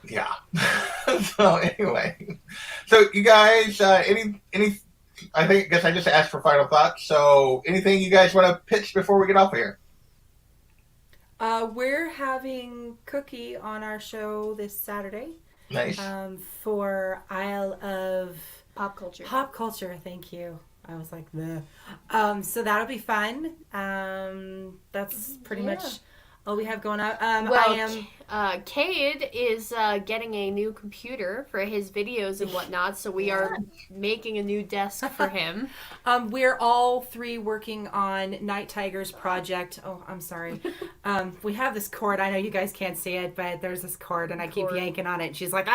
Yeah. So anyway, so you guys, any guess I just asked for final thoughts. So, anything you guys want to pitch before we get off of here? We're having Cookie on our show this Saturday. Nice. For Isle of Pop culture. Pop culture, thank you. I was like, the. So that'll be fun. That's pretty much all we have going on. Cade is getting a new computer for his videos and whatnot, so we are making a new desk for him. We're all three working on Night Tiger's project. Oh, I'm sorry. We have this cord. I know you guys can't see it, but there's this cord, and I keep yanking on it. And she's like,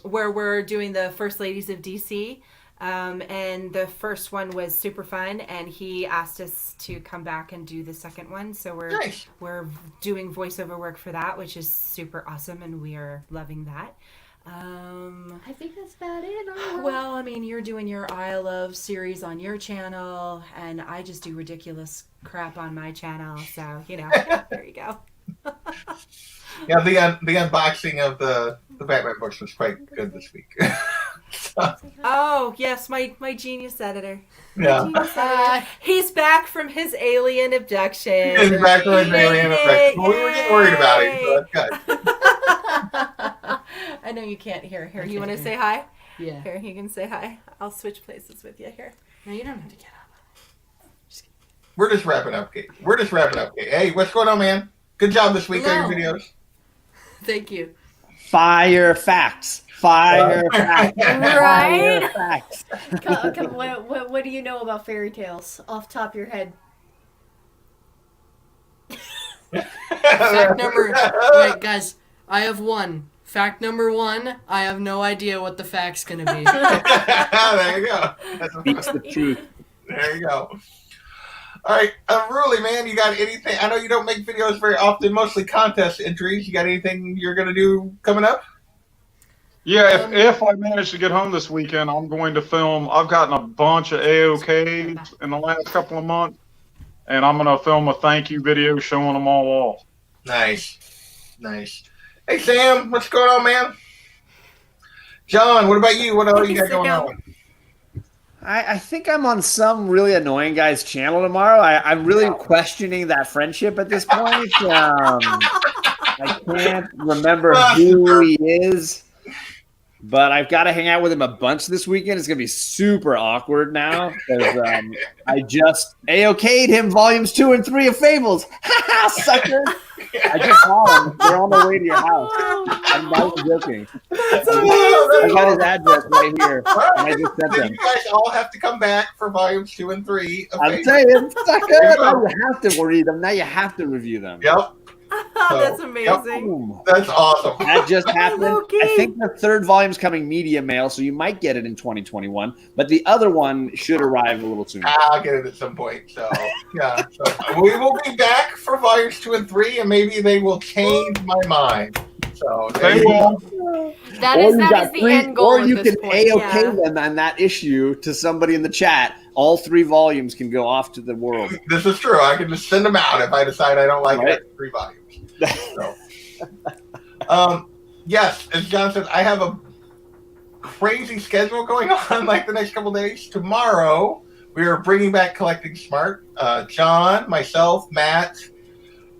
where we're doing the First Ladies of DC. And the first one was super fun, and he asked us to come back and do the second one. So we're doing voiceover work for that, which is super awesome, and we are loving that. I think that's about it. Well, I mean, you're doing your Isle of series on your channel, and I just do ridiculous crap on my channel. So there you go. Yeah, the unboxing of the Batman books was quite good this week. Oh yes, my genius editor. Yeah. He's back from his alien abduction. He's back from his alien abduction. We were getting worried about him, so that's good. I know you can't hear. Here, you want to say hi? Yeah. Here, you can say hi. I'll switch places with you here. No, you don't have to get up. We're just wrapping up, Kate. Hey, what's going on, man? Good job this week on your videos. Thank you. Fire facts. Right? Fire facts. What do you know about fairy tales off the top of your head? Fact number... Wait, guys. I have one. Fact number 1, I have no idea what the fact's going to be. There you go. Speaks the truth. There you go. All right, Ruli, man, you got anything? I know you don't make videos very often, mostly contest entries. You got anything you're going to do coming up? Yeah, if I manage to get home this weekend, I'm going to film. I've gotten a bunch of AOKs in the last couple of months, and I'm going to film a thank you video showing them all off. Nice. Hey, Sam, what's going on, man? John, what about you? What else you got going on? I think I'm on some really annoying guy's channel tomorrow. I'm really questioning that friendship at this point. I can't remember who he is, but I've got to hang out with him a bunch this weekend. It's going to be super awkward now because I just AOK'd him volumes 2 and 3 of Fables. Ha sucker! I just saw them. They're on their way to your house. I'm not joking. I got his address right here, and I just sent them. You guys all have to come back for volumes 2 and 3 of I'm saying, sucker! Now you have to read them. Now you have to review them. Yep. That's amazing. Yep. That's awesome. That just happened. I think the third volume's coming media mail, so you might get it in 2021. But the other one should arrive a little sooner. I'll get it at some point. So yeah, we will be back for volumes 2 and 3, and maybe they will change my mind. So They will. That is the end goal. Or you at this can point. AOK them on that issue to somebody in the chat. All 3 volumes can go off to the world. This is true. I can just send them out if I decide I don't like it after 3 volumes. So, yes, as John said, I have a crazy schedule going on like the next couple days. Tomorrow, we are bringing back Collecting Smart. John, myself, Matt,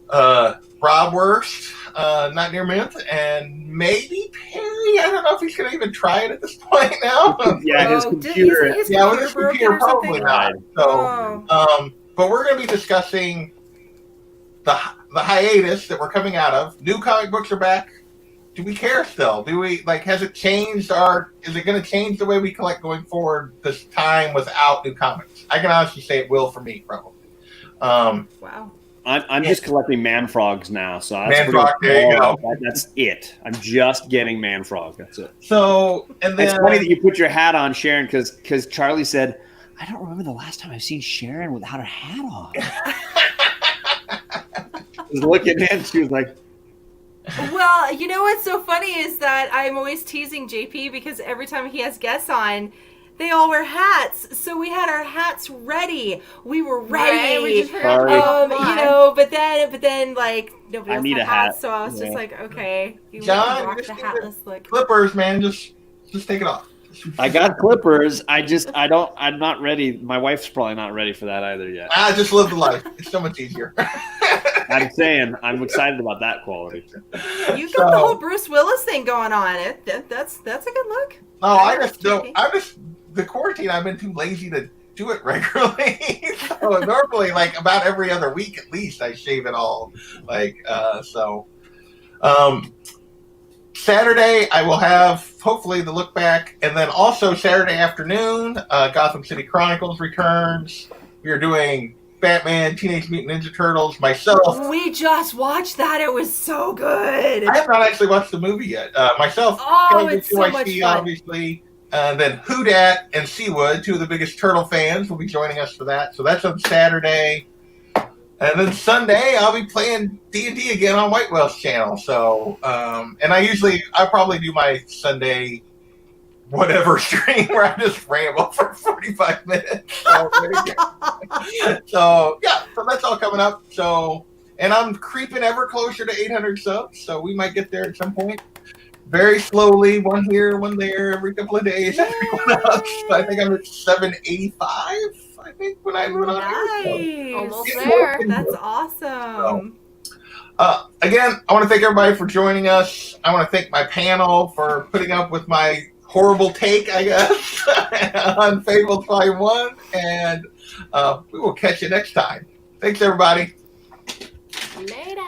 Rob Wurst, Not Near Mint, and maybe Perry. I don't know if he's going to even try it at this point now. Yeah, his computer. His With his computer, probably not. So, Oh. but we're going to be discussing the hiatus that we're coming out of. New comic books are back. Do we care still? Do we has it changed is it going to change the way we collect going forward this time without new comics? I can honestly say it will for me, probably. Wow. I'm just collecting Man-Frogs now, so that's Man-Frog, there you go. That's it. I'm just getting Man-Frog. That's it. So, and then it's funny that you put your hat on, Sharon, because Charlie said, I don't remember the last time I've seen Sharon without her hat on. I was looking in, she was like, Well, you know what's so funny is that I'm always teasing JP because every time he has guests on, they all wear hats. So we had our hats ready. We were ready. Right, we just Sorry. But then like nobody I else need had a hat. hats, so I was just Yeah. like, okay, you John, can rock just the need hatless look. Clippers, man, just take it off. I got clippers. I'm not ready. My wife's probably not ready for that either yet. I just live the life. It's so much easier. I'm saying I'm excited about that quality. You got the whole Bruce Willis thing going on. That's a good look. Oh, I just don't. The quarantine. I've been too lazy to do it regularly. So normally, like about every other week at least, I shave it all. Saturday, I will have hopefully the look back, and then also Saturday afternoon, Gotham City Chronicles returns. We are doing Batman, Teenage Mutant Ninja Turtles. Myself. We just watched that. It was so good. I have not actually watched the movie yet. Myself. Oh, it's so much fun. Obviously. Then Houdat and Seawood, two of the biggest Turtle fans, will be joining us for that. So that's on Saturday. And then Sunday, I'll be playing D&D again on White Whale's channel. So, and I probably do my Sunday whatever stream where I just ramble for 45 minutes. So that's all coming up. So, and I'm creeping ever closer to 800 subs. So we might get there at some point. Very slowly, one here, one there, every couple of days. I think I'm at 785. I think when I went on nice. So, almost there. That's awesome. Again, I want to thank everybody for joining us. I want to thank my panel for putting up with my horrible take, I guess, on Fables Volume 1. And we will catch you next time. Thanks, everybody. Later.